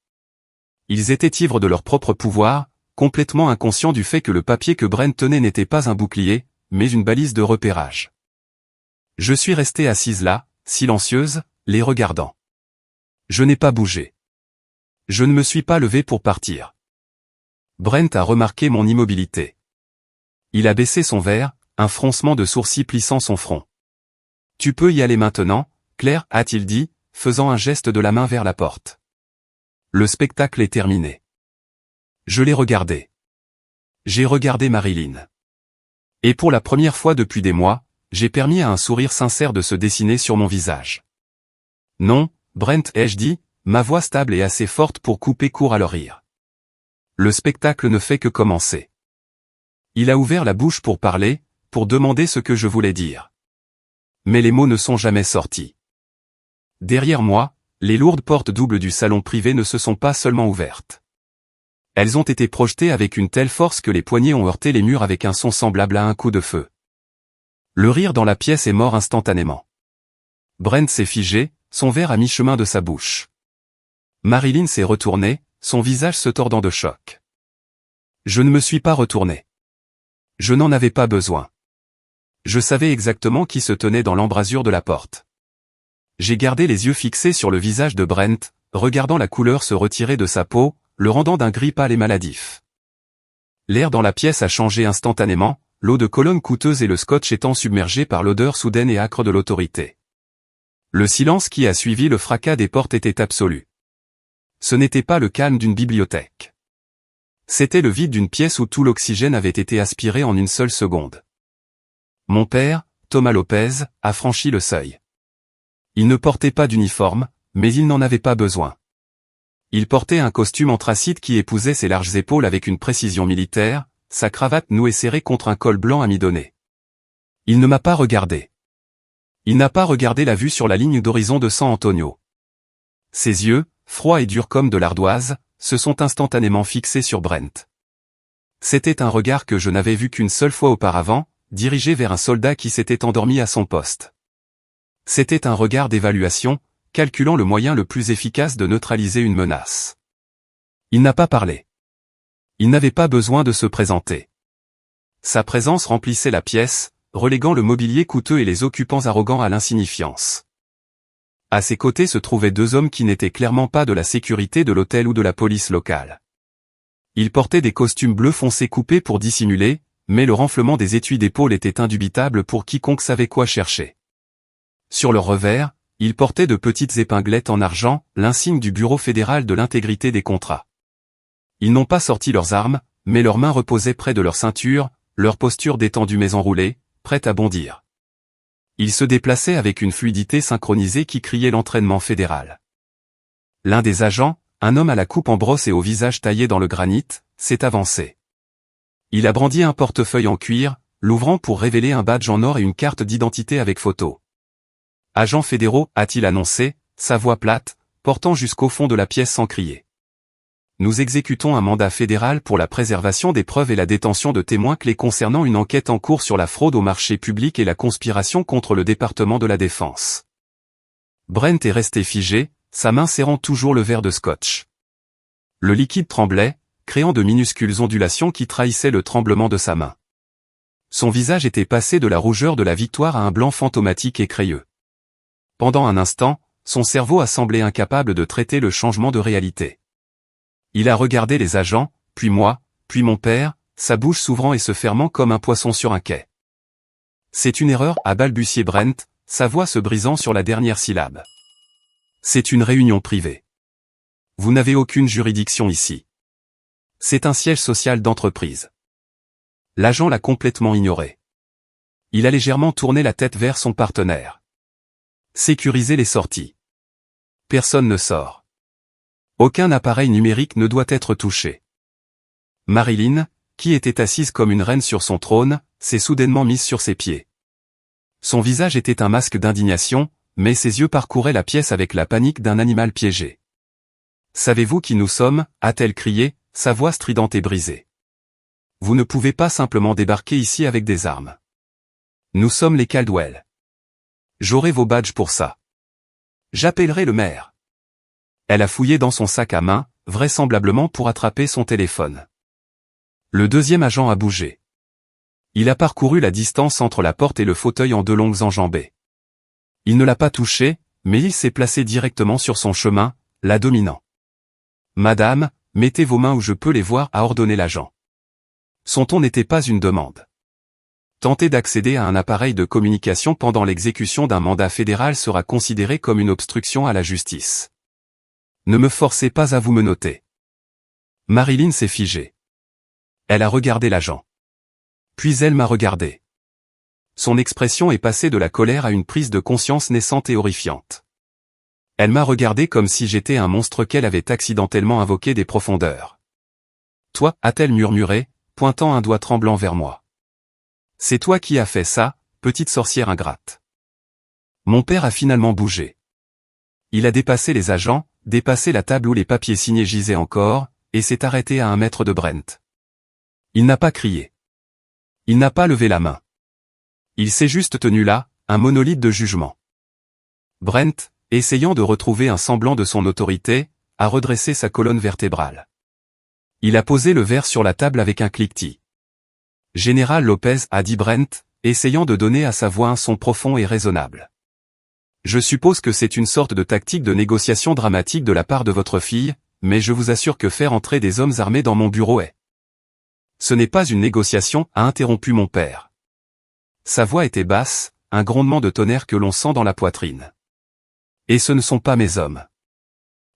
Ils étaient ivres de leur propre pouvoir, complètement inconscients du fait que le papier que Brent tenait n'était pas un bouclier, mais une balise de repérage. Je suis restée assise là, silencieuse, les regardant. Je n'ai pas bougé. Je ne me suis pas levée pour partir. Brent a remarqué mon immobilité. Il a baissé son verre, un froncement de sourcils plissant son front. Tu peux y aller maintenant, Claire, a-t-il dit, faisant un geste de la main vers la porte. Le spectacle est terminé. Je l'ai regardé. J'ai regardé Marilyn. Et pour la première fois depuis des mois, j'ai permis à un sourire sincère de se dessiner sur mon visage. Non, Brent, ai-je dit, ma voix stable et assez forte pour couper court à leur rire. Le spectacle ne fait que commencer. Il a ouvert la bouche pour parler, pour demander ce que je voulais dire. Mais les mots ne sont jamais sortis. Derrière moi, les lourdes portes doubles du salon privé ne se sont pas seulement ouvertes. Elles ont été projetées avec une telle force que les poignées ont heurté les murs avec un son semblable à un coup de feu. Le rire dans la pièce est mort instantanément. Brent s'est figé, son verre à mi-chemin de sa bouche. Marilyn s'est retournée, son visage se tordant de choc. Je ne me suis pas retourné. Je n'en avais pas besoin. Je savais exactement qui se tenait dans l'embrasure de la porte. J'ai gardé les yeux fixés sur le visage de Brent, regardant la couleur se retirer de sa peau, le rendant d'un gris pâle et maladif. L'air dans la pièce a changé instantanément, l'eau de Cologne coûteuse et le scotch étant submergés par l'odeur soudaine et âcre de l'autorité. Le silence qui a suivi le fracas des portes était absolu. Ce n'était pas le calme d'une bibliothèque. C'était le vide d'une pièce où tout l'oxygène avait été aspiré en une seule seconde. Mon père, Thomas Lopez, a franchi le seuil. Il ne portait pas d'uniforme, mais il n'en avait pas besoin. Il portait un costume anthracite qui épousait ses larges épaules avec une précision militaire, sa cravate nouée serrée contre un col blanc amidonné. Il ne m'a pas regardé. Il n'a pas regardé la vue sur la ligne d'horizon de San Antonio. Ses yeux, froids et durs comme de l'ardoise, se sont instantanément fixés sur Brent. C'était un regard que je n'avais vu qu'une seule fois auparavant, dirigé vers un soldat qui s'était endormi à son poste. C'était un regard d'évaluation, calculant le moyen le plus efficace de neutraliser une menace. Il n'a pas parlé. Il n'avait pas besoin de se présenter. Sa présence remplissait la pièce, reléguant le mobilier coûteux et les occupants arrogants à l'insignifiance. À ses côtés se trouvaient 2 hommes qui n'étaient clairement pas de la sécurité de l'hôtel ou de la police locale. Ils portaient des costumes bleu foncé coupés pour dissimuler, mais le renflement des étuis d'épaule était indubitable pour quiconque savait quoi chercher. Sur leur revers, ils portaient de petites épinglettes en argent, l'insigne du Bureau fédéral de l'intégrité des contrats. Ils n'ont pas sorti leurs armes, mais leurs mains reposaient près de leur ceinture, leur posture détendue mais enroulée, prête à bondir. Ils se déplaçaient avec une fluidité synchronisée qui criait l'entraînement fédéral. L'un des agents, un homme à la coupe en brosse et au visage taillé dans le granit, s'est avancé. Il a brandi un portefeuille en cuir, l'ouvrant pour révéler un badge en or et une carte d'identité avec photo. « Agents fédéraux », a-t-il annoncé, sa voix plate, portant jusqu'au fond de la pièce sans crier. Nous exécutons un mandat fédéral pour la préservation des preuves et la détention de témoins clés concernant une enquête en cours sur la fraude au marché public et la conspiration contre le département de la Défense. Brent est resté figé, sa main serrant toujours le verre de scotch. Le liquide tremblait, créant de minuscules ondulations qui trahissaient le tremblement de sa main. Son visage était passé de la rougeur de la victoire à un blanc fantomatique et crayeux. Pendant un instant, son cerveau a semblé incapable de traiter le changement de réalité. Il a regardé les agents, puis moi, puis mon père, sa bouche s'ouvrant et se fermant comme un poisson sur un quai. C'est une erreur, a balbutié Brent, sa voix se brisant sur la dernière syllabe. C'est une réunion privée. Vous n'avez aucune juridiction ici. C'est un siège social d'entreprise. L'agent l'a complètement ignoré. Il a légèrement tourné la tête vers son partenaire. Sécuriser les sorties. Personne ne sort. Aucun appareil numérique ne doit être touché. Marilyn, qui était assise comme une reine sur son trône, s'est soudainement mise sur ses pieds. Son visage était un masque d'indignation, mais ses yeux parcouraient la pièce avec la panique d'un animal piégé. « Savez-vous qui nous sommes » a-t-elle crié, sa voix stridente et brisée. « Vous ne pouvez pas simplement débarquer ici avec des armes. Nous sommes les Caldwell. J'aurai vos badges pour ça. J'appellerai le maire. » Elle a fouillé dans son sac à main, vraisemblablement pour attraper son téléphone. Le deuxième agent a bougé. Il a parcouru la distance entre la porte et le fauteuil en 2 longues enjambées. Il ne l'a pas touché, mais il s'est placé directement sur son chemin, la dominant. « Madame, mettez vos mains où je peux les voir » a ordonné l'agent. Son ton n'était pas une demande. Tenter d'accéder à un appareil de communication pendant l'exécution d'un mandat fédéral sera considéré comme une obstruction à la justice. Ne me forcez pas à vous menotter. Marilyn s'est figée. Elle a regardé l'agent. Puis elle m'a regardé. Son expression est passée de la colère à une prise de conscience naissante et horrifiante. Elle m'a regardé comme si j'étais un monstre qu'elle avait accidentellement invoqué des profondeurs. « Toi » a-t-elle murmuré, pointant un doigt tremblant vers moi. « C'est toi qui as fait ça, petite sorcière ingrate. » Mon père a finalement bougé. Il a dépassé les agents, dépassé la table où les papiers signés gisaient encore, et s'est arrêté à 1 mètre de Brent. Il n'a pas crié. Il n'a pas levé la main. Il s'est juste tenu là, un monolithe de jugement. Brent, essayant de retrouver un semblant de son autorité, a redressé sa colonne vertébrale. Il a posé le verre sur la table avec un cliquetis. « Général Lopez » a dit Brent, essayant de donner à sa voix un son profond et raisonnable. « Je suppose que c'est une sorte de tactique de négociation dramatique de la part de votre fille, mais je vous assure que faire entrer des hommes armés dans mon bureau est... » « Ce n'est pas une négociation » a interrompu mon père. Sa voix était basse, un grondement de tonnerre que l'on sent dans la poitrine. « Et ce ne sont pas mes hommes.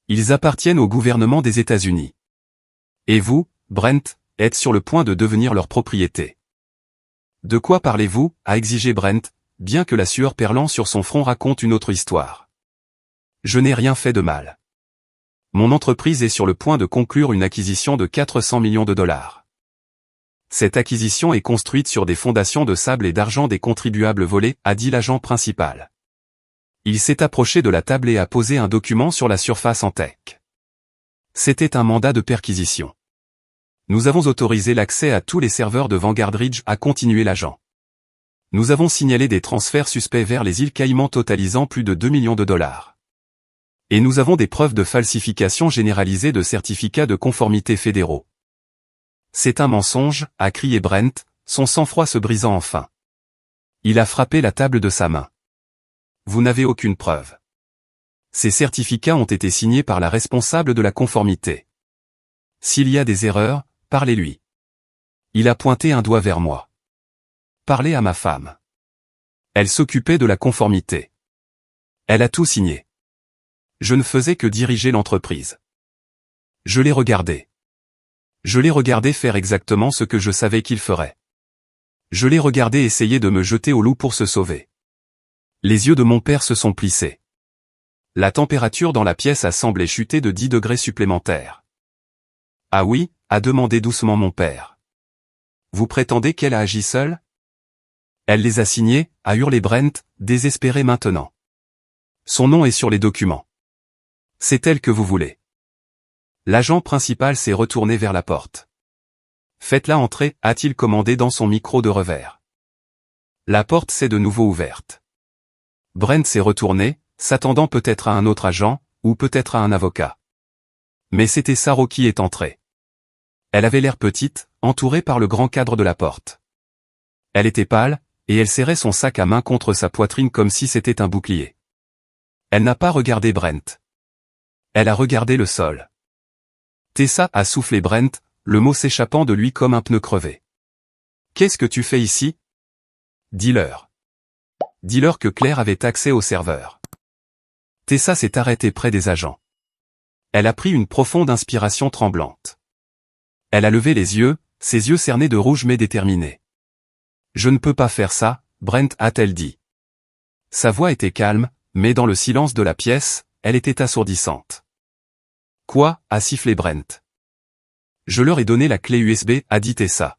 Ils appartiennent au gouvernement des États-Unis. Et vous, Brent, êtes sur le point de devenir leur propriété. »« De quoi parlez-vous » a exigé Brent, bien que la sueur perlant sur son front raconte une autre histoire. « Je n'ai rien fait de mal. Mon entreprise est sur le point de conclure une acquisition de 400 millions de dollars. Cette acquisition est construite sur des fondations de sable et d'argent des contribuables volés, a dit l'agent principal. Il s'est approché de la table et a posé un document sur la surface en tech. C'était un mandat de perquisition. Nous avons autorisé l'accès à tous les serveurs de Vanguard Ridge, a continué l'agent. Nous avons signalé des transferts suspects vers les îles Caïmans totalisant plus de 2 millions de dollars. Et nous avons des preuves de falsification généralisée de certificats de conformité fédéraux. C'est un mensonge, a crié Brent, son sang-froid se brisant enfin. Il a frappé la table de sa main. Vous n'avez aucune preuve. Ces certificats ont été signés par la responsable de la conformité. S'il y a des erreurs, parlez-lui. Il a pointé un doigt vers moi. Parlez à ma femme. Elle s'occupait de la conformité. Elle a tout signé. Je ne faisais que diriger l'entreprise. Je l'ai regardé. Je l'ai regardé faire exactement ce que je savais qu'il ferait. Je l'ai regardé essayer de me jeter au loup pour se sauver. Les yeux de mon père se sont plissés. La température dans la pièce a semblé chuter de 10 degrés supplémentaires. « Ah oui » a demandé doucement mon père. « Vous prétendez qu'elle a agi seule ?»« Elle les a signés » a hurlé Brent, désespéré maintenant. « Son nom est sur les documents. C'est elle que vous voulez. » L'agent principal s'est retourné vers la porte. « Faites-la entrer » a-t-il commandé dans son micro de revers. La porte s'est de nouveau ouverte. Brent s'est retourné, s'attendant peut-être à un autre agent, ou peut-être à un avocat. Mais c'était Saro qui est entrée. Elle avait l'air petite, entourée par le grand cadre de la porte. Elle était pâle, et elle serrait son sac à main contre sa poitrine comme si c'était un bouclier. Elle n'a pas regardé Brent. Elle a regardé le sol. Tessa, a soufflé Brent, le mot s'échappant de lui comme un pneu crevé. Qu'est-ce que tu fais ici? Dis-leur. Dis-leur que Claire avait accès au serveur. Tessa s'est arrêtée près des agents. Elle a pris une profonde inspiration tremblante. Elle a levé les yeux, ses yeux cernés de rouge mais déterminés. Je ne peux pas faire ça, Brent, a-t-elle dit. Sa voix était calme, mais dans le silence de la pièce, elle était assourdissante. Quoi, a sifflé Brent. Je leur ai donné la clé USB, a dit Tessa.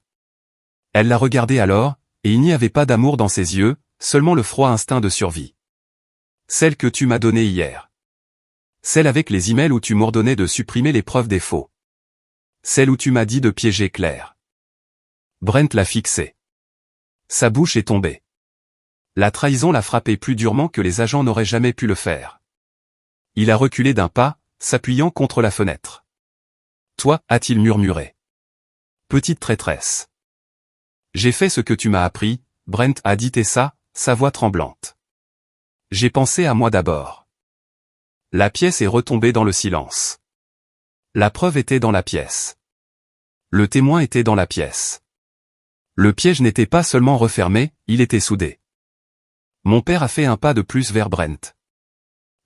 Elle l'a regardé alors, et il n'y avait pas d'amour dans ses yeux, seulement le froid instinct de survie. Celle que tu m'as donnée hier. Celle avec les emails où tu m'ordonnais de supprimer les preuves des faux. Celle où tu m'as dit de piéger Claire. Brent l'a fixée. Sa bouche est tombée. La trahison l'a frappé plus durement que les agents n'auraient jamais pu le faire. Il a reculé d'un pas, s'appuyant contre la fenêtre. Toi, a-t-il murmuré. Petite traîtresse. J'ai fait ce que tu m'as appris, Brent, a dit Tessa, sa voix tremblante. J'ai pensé à moi d'abord. La pièce est retombée dans le silence. La preuve était dans la pièce. Le témoin était dans la pièce. Le piège n'était pas seulement refermé, il était soudé. Mon père a fait un pas de plus vers Brent.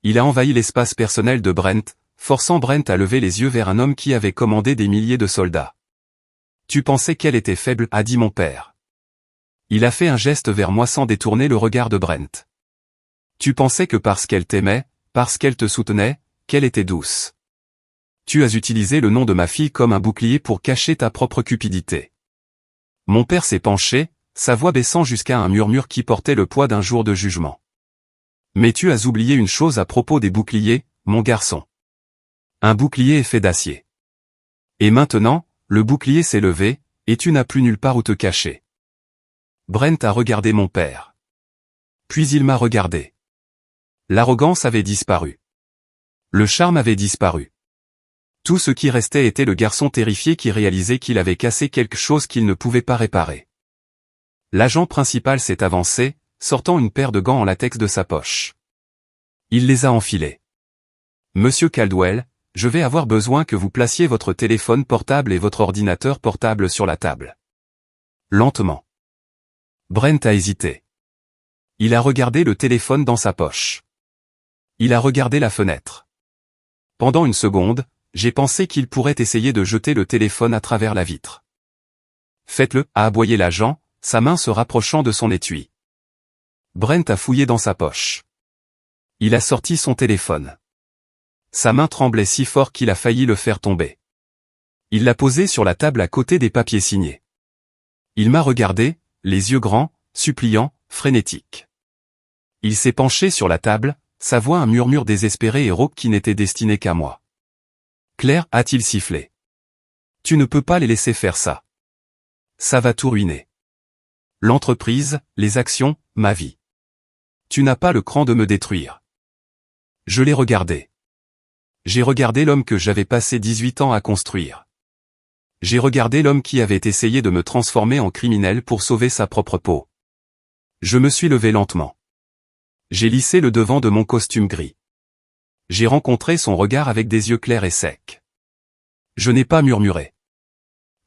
Il a envahi l'espace personnel de Brent, forçant Brent à lever les yeux vers un homme qui avait commandé des milliers de soldats. Tu pensais qu'elle était faible, a dit mon père. Il a fait un geste vers moi sans détourner le regard de Brent. Tu pensais que parce qu'elle t'aimait, parce qu'elle te soutenait, qu'elle était douce. Tu as utilisé le nom de ma fille comme un bouclier pour cacher ta propre cupidité. Mon père s'est penché, sa voix baissant jusqu'à un murmure qui portait le poids d'un jour de jugement. Mais tu as oublié une chose à propos des boucliers, mon garçon. Un bouclier est fait d'acier. Et maintenant, le bouclier s'est levé, et tu n'as plus nulle part où te cacher. Brent a regardé mon père. Puis il m'a regardé. L'arrogance avait disparu. Le charme avait disparu. Tout ce qui restait était le garçon terrifié qui réalisait qu'il avait cassé quelque chose qu'il ne pouvait pas réparer. L'agent principal s'est avancé, sortant une paire de gants en latex de sa poche. Il les a enfilés. Monsieur Caldwell, je vais avoir besoin que vous placiez votre téléphone portable et votre ordinateur portable sur la table. Lentement. Brent a hésité. Il a regardé le téléphone dans sa poche. Il a regardé la fenêtre. Pendant une seconde, j'ai pensé qu'il pourrait essayer de jeter le téléphone à travers la vitre. Faites-le, a aboyé l'agent, sa main se rapprochant de son étui. Brent a fouillé dans sa poche. Il a sorti son téléphone. Sa main tremblait si fort qu'il a failli le faire tomber. Il l'a posé sur la table à côté des papiers signés. Il m'a regardé, les yeux grands, suppliants, frénétiques. Il s'est penché sur la table, sa voix un murmure désespéré et rauque qui n'était destiné qu'à moi. Claire, a-t-il sifflé. Tu ne peux pas les laisser faire ça. Ça va tout ruiner. L'entreprise, les actions, ma vie. Tu n'as pas le cran de me détruire. Je l'ai regardé. J'ai regardé l'homme que j'avais passé 18 ans à construire. J'ai regardé l'homme qui avait essayé de me transformer en criminel pour sauver sa propre peau. Je me suis levé lentement. J'ai lissé le devant de mon costume gris. J'ai rencontré son regard avec des yeux clairs et secs. Je n'ai pas murmuré.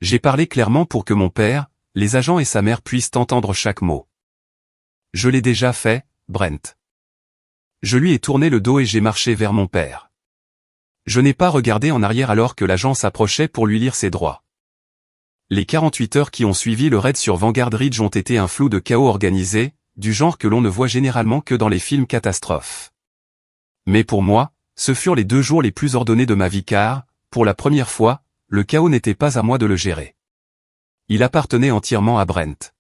J'ai parlé clairement pour que mon père, les agents et sa mère puissent entendre chaque mot. Je l'ai déjà fait, Brent. Je lui ai tourné le dos et j'ai marché vers mon père. Je n'ai pas regardé en arrière alors que l'agent s'approchait pour lui lire ses droits. Les 48 heures qui ont suivi le raid sur Vanguard Ridge ont été un flou de chaos organisé, du genre que l'on ne voit généralement que dans les films catastrophes. Mais pour moi, ce furent les 2 jours les plus ordonnés de ma vie car, pour la première fois, le chaos n'était pas à moi de le gérer. Il appartenait entièrement à Brent.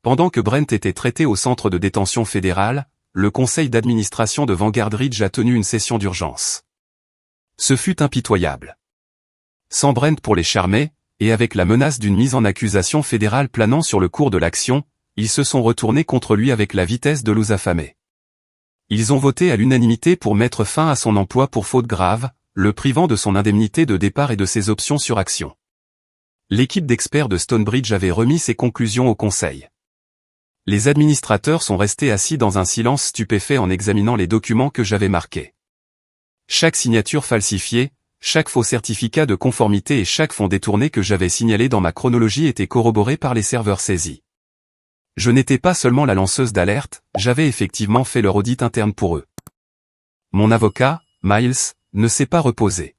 Pendant que Brent était traité au centre de détention fédéral, le conseil d'administration de Vanguard Ridge a tenu une session d'urgence. Ce fut impitoyable. Sans Brent pour les charmer, et avec la menace d'une mise en accusation fédérale planant sur le cours de l'action, ils se sont retournés contre lui avec la vitesse de loups affamés. Ils ont voté à l'unanimité pour mettre fin à son emploi pour faute grave, le privant de son indemnité de départ et de ses options sur action. L'équipe d'experts de Stonebridge avait remis ses conclusions au conseil. Les administrateurs sont restés assis dans un silence stupéfait en examinant les documents que j'avais marqués. Chaque signature falsifiée, chaque faux certificat de conformité et chaque fonds détourné que j'avais signalé dans ma chronologie était corroboré par les serveurs saisis. Je n'étais pas seulement la lanceuse d'alerte, j'avais effectivement fait leur audit interne pour eux. Mon avocat, Miles, ne s'est pas reposé.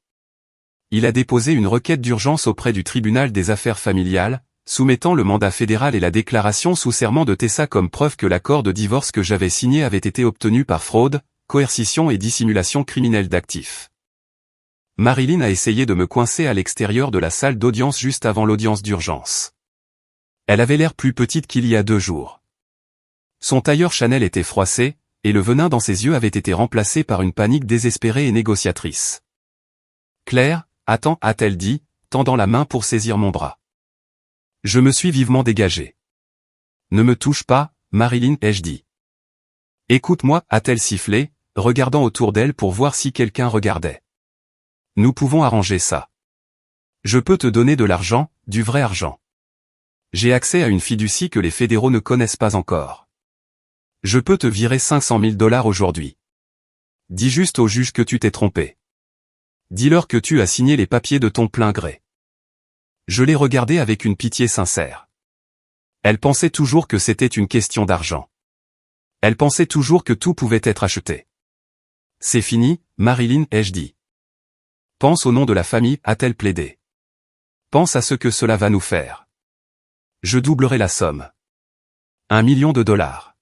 Il a déposé une requête d'urgence auprès du tribunal des affaires familiales, soumettant le mandat fédéral et la déclaration sous serment de Tessa comme preuve que l'accord de divorce que j'avais signé avait été obtenu par fraude, coercition et dissimulation criminelle d'actifs. Marilyn a essayé de me coincer à l'extérieur de la salle d'audience juste avant l'audience d'urgence. Elle avait l'air plus petite qu'il y a 2 jours. Son tailleur Chanel était froissé, et le venin dans ses yeux avait été remplacé par une panique désespérée et négociatrice. « Claire, attends » a-t-elle dit, tendant la main pour saisir mon bras. Je me suis vivement dégagé. « Ne me touche pas, Marilyn » ai-je dit. « Écoute-moi » a-t-elle sifflé, regardant autour d'elle pour voir si quelqu'un regardait. « Nous pouvons arranger ça. Je peux te donner de l'argent, du vrai argent. J'ai accès à une fiducie que les fédéraux ne connaissent pas encore. Je peux te virer 500 000 $ aujourd'hui. Dis juste au juge que tu t'es trompé. Dis-leur que tu as signé les papiers de ton plein gré. » Je l'ai regardée avec une pitié sincère. Elle pensait toujours que c'était une question d'argent. Elle pensait toujours que tout pouvait être acheté. « C'est fini, Marilyn » ai-je dit. « Pense au nom de la famille » a-t-elle plaidé. « Pense à ce que cela va nous faire. Je doublerai la somme. 1 million de $.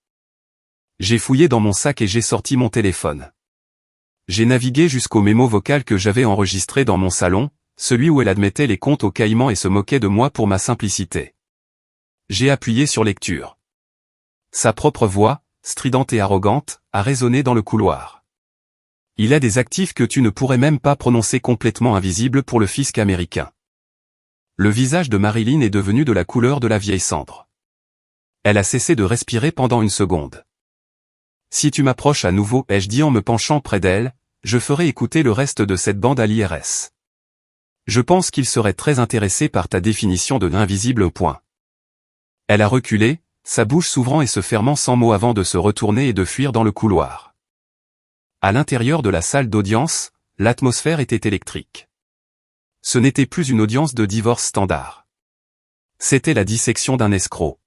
J'ai fouillé dans mon sac et j'ai sorti mon téléphone. J'ai navigué jusqu'au mémo vocal que j'avais enregistré dans mon salon, celui où elle admettait les comptes aux Caïmans et se moquait de moi pour ma simplicité. J'ai appuyé sur lecture. Sa propre voix, stridente et arrogante, a résonné dans le couloir. Il a des actifs que tu ne pourrais même pas prononcer complètement invisibles pour le fisc américain. Le visage de Marilyn est devenu de la couleur de la vieille cendre. Elle a cessé de respirer pendant une seconde. Si tu m'approches à nouveau, ai-je dit en me penchant près d'elle, je ferai écouter le reste de cette bande à l'IRS. Je pense qu'il serait très intéressé par ta définition de l'invisible au point. Elle a reculé, sa bouche s'ouvrant et se fermant sans mot avant de se retourner et de fuir dans le couloir. À l'intérieur de la salle d'audience, l'atmosphère était électrique. Ce n'était plus une audience de divorce standard. C'était la dissection d'un escroc.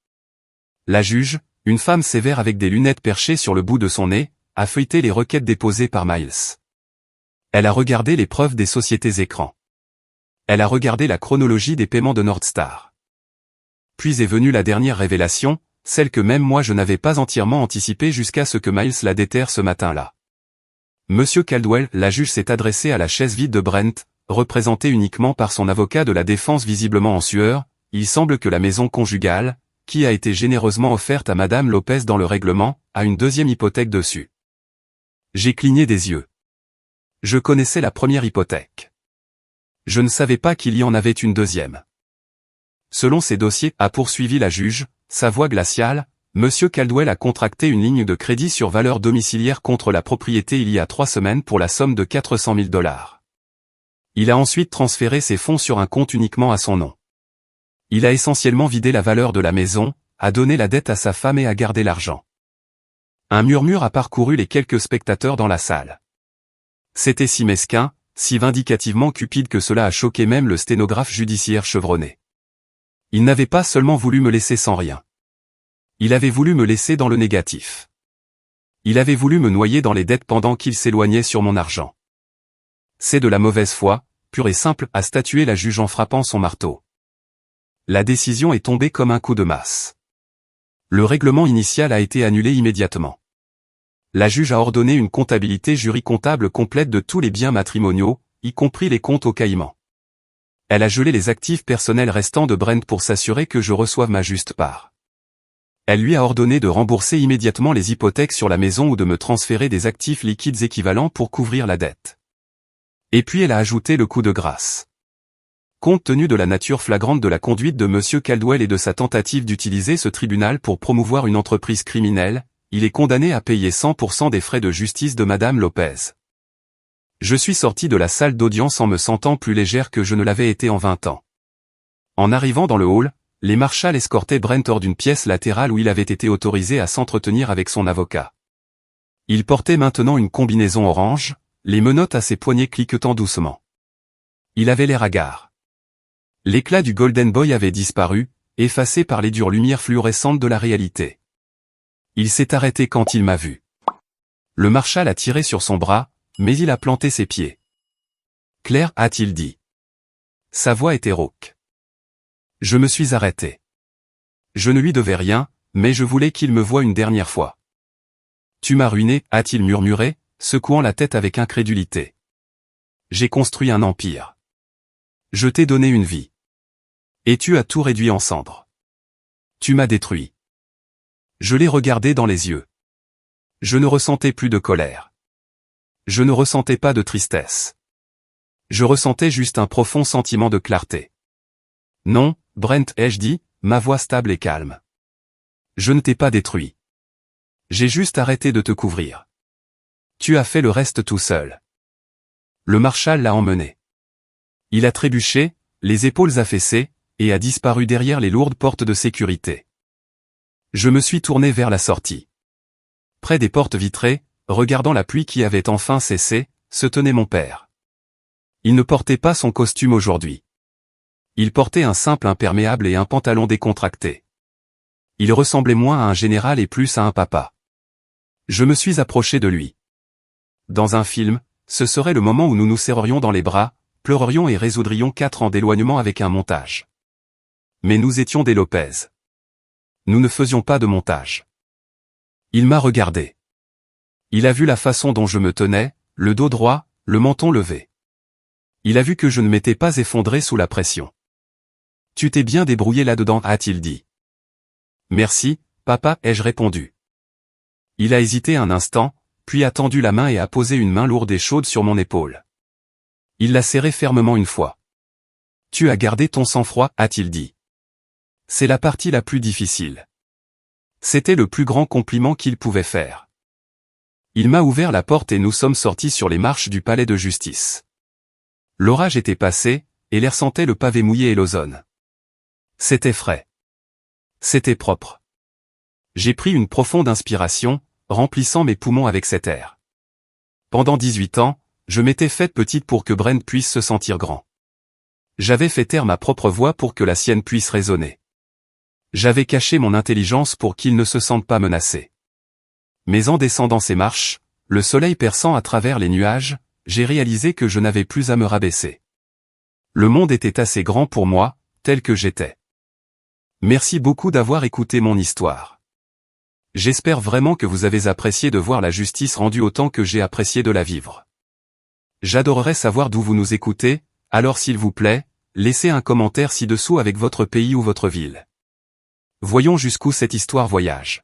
La juge, une femme sévère avec des lunettes perchées sur le bout de son nez, a feuilleté les requêtes déposées par Miles. Elle a regardé les preuves des sociétés écrans. Elle a regardé la chronologie des paiements de Nordstar. Puis est venue la dernière révélation, celle que même moi je n'avais pas entièrement anticipée jusqu'à ce que Miles la déterre ce matin-là. Monsieur Caldwell, la juge s'est adressée à la chaise vide de Brent, représentée uniquement par son avocat de la défense visiblement en sueur. Il semble que la maison conjugale, qui a été généreusement offerte à Madame Lopez dans le règlement, a une deuxième hypothèque dessus. J'ai cligné des yeux. Je connaissais la première hypothèque. Je ne savais pas qu'il y en avait une deuxième. Selon ces dossiers, a poursuivi la juge, sa voix glaciale, Monsieur Caldwell a contracté une ligne de crédit sur valeur domiciliaire contre la propriété il y a 3 semaines pour la somme de 400 000 $. Il a ensuite transféré ses fonds sur un compte uniquement à son nom. Il a essentiellement vidé la valeur de la maison, a donné la dette à sa femme et a gardé l'argent. Un murmure a parcouru les quelques spectateurs dans la salle. C'était si mesquin, si vindicativement cupide que cela a choqué même le sténographe judiciaire chevronné. Il n'avait pas seulement voulu me laisser sans rien. Il avait voulu me laisser dans le négatif. Il avait voulu me noyer dans les dettes pendant qu'il s'éloignait sur mon argent. C'est de la mauvaise foi, pure et simple, a statué la juge en frappant son marteau. La décision est tombée comme un coup de masse. Le règlement initial a été annulé immédiatement. La juge a ordonné une comptabilité juricomptable complète de tous les biens matrimoniaux, y compris les comptes aux Caïmans. Elle a gelé les actifs personnels restants de Brent pour s'assurer que je reçoive ma juste part. Elle lui a ordonné de rembourser immédiatement les hypothèques sur la maison ou de me transférer des actifs liquides équivalents pour couvrir la dette. Et puis elle a ajouté le coup de grâce. Compte tenu de la nature flagrante de la conduite de Monsieur Caldwell et de sa tentative d'utiliser ce tribunal pour promouvoir une entreprise criminelle, il est condamné à payer 100% des frais de justice de Madame Lopez. Je suis sorti de la salle d'audience en me sentant plus légère que je ne l'avais été en 20 ans. En arrivant dans le hall, les marshals escortaient Brent hors d'une pièce latérale où il avait été autorisé à s'entretenir avec son avocat. Il portait maintenant une combinaison orange, les menottes à ses poignets cliquetant doucement. Il avait l'air hagard. L'éclat du Golden Boy avait disparu, effacé par les dures lumières fluorescentes de la réalité. Il s'est arrêté quand il m'a vu. Le marshal a tiré sur son bras, mais il a planté ses pieds. Claire, a-t-il dit. Sa voix était rauque. Je me suis arrêté. Je ne lui devais rien, mais je voulais qu'il me voie une dernière fois. Tu m'as ruiné, a-t-il murmuré, secouant la tête avec incrédulité. J'ai construit un empire. Je t'ai donné une vie. Et tu as tout réduit en cendres. Tu m'as détruit. Je l'ai regardé dans les yeux. Je ne ressentais plus de colère. Je ne ressentais pas de tristesse. Je ressentais juste un profond sentiment de clarté. Non, Brent, ai-je dit, ma voix stable et calme. Je ne t'ai pas détruit. J'ai juste arrêté de te couvrir. Tu as fait le reste tout seul. Le marshal l'a emmené. Il a trébuché, les épaules affaissées, et a disparu derrière les lourdes portes de sécurité. Je me suis tourné vers la sortie. Près des portes vitrées, regardant la pluie qui avait enfin cessé, se tenait mon père. Il ne portait pas son costume aujourd'hui. Il portait un simple imperméable et un pantalon décontracté. Il ressemblait moins à un général et plus à un papa. Je me suis approché de lui. Dans un film, ce serait le moment où nous nous serrerions dans les bras, pleurerions et résoudrions 4 ans d'éloignement avec un montage. Mais nous étions des Lopez. Nous ne faisions pas de montage. Il m'a regardé. Il a vu la façon dont je me tenais, le dos droit, le menton levé. Il a vu que je ne m'étais pas effondré sous la pression. Tu t'es bien débrouillé là-dedans, a-t-il dit. Merci, papa, ai-je répondu. Il a hésité un instant, puis a tendu la main et a posé une main lourde et chaude sur mon épaule. Il l'a serré fermement une fois. Tu as gardé ton sang-froid, a-t-il dit. C'est la partie la plus difficile. C'était le plus grand compliment qu'il pouvait faire. Il m'a ouvert la porte et nous sommes sortis sur les marches du palais de justice. L'orage était passé, et l'air sentait le pavé mouillé et l'ozone. C'était frais. C'était propre. J'ai pris une profonde inspiration, remplissant mes poumons avec cet air. Pendant 18 ans, je m'étais faite petite pour que Brent puisse se sentir grand. J'avais fait taire ma propre voix pour que la sienne puisse résonner. J'avais caché mon intelligence pour qu'il ne se sente pas menacé. Mais en descendant ces marches, le soleil perçant à travers les nuages, j'ai réalisé que je n'avais plus à me rabaisser. Le monde était assez grand pour moi, tel que j'étais. Merci beaucoup d'avoir écouté mon histoire. J'espère vraiment que vous avez apprécié de voir la justice rendue autant que j'ai apprécié de la vivre. J'adorerais savoir d'où vous nous écoutez, alors s'il vous plaît, laissez un commentaire ci-dessous avec votre pays ou votre ville. Voyons jusqu'où cette histoire voyage.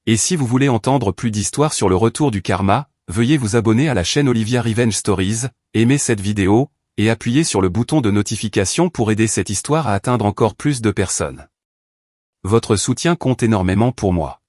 Et si vous voulez entendre plus d'histoires sur le retour du karma, veuillez vous abonner à la chaîne Olivia Revenge Stories, aimer cette vidéo, et appuyer sur le bouton de notification pour aider cette histoire à atteindre encore plus de personnes. Votre soutien compte énormément pour moi.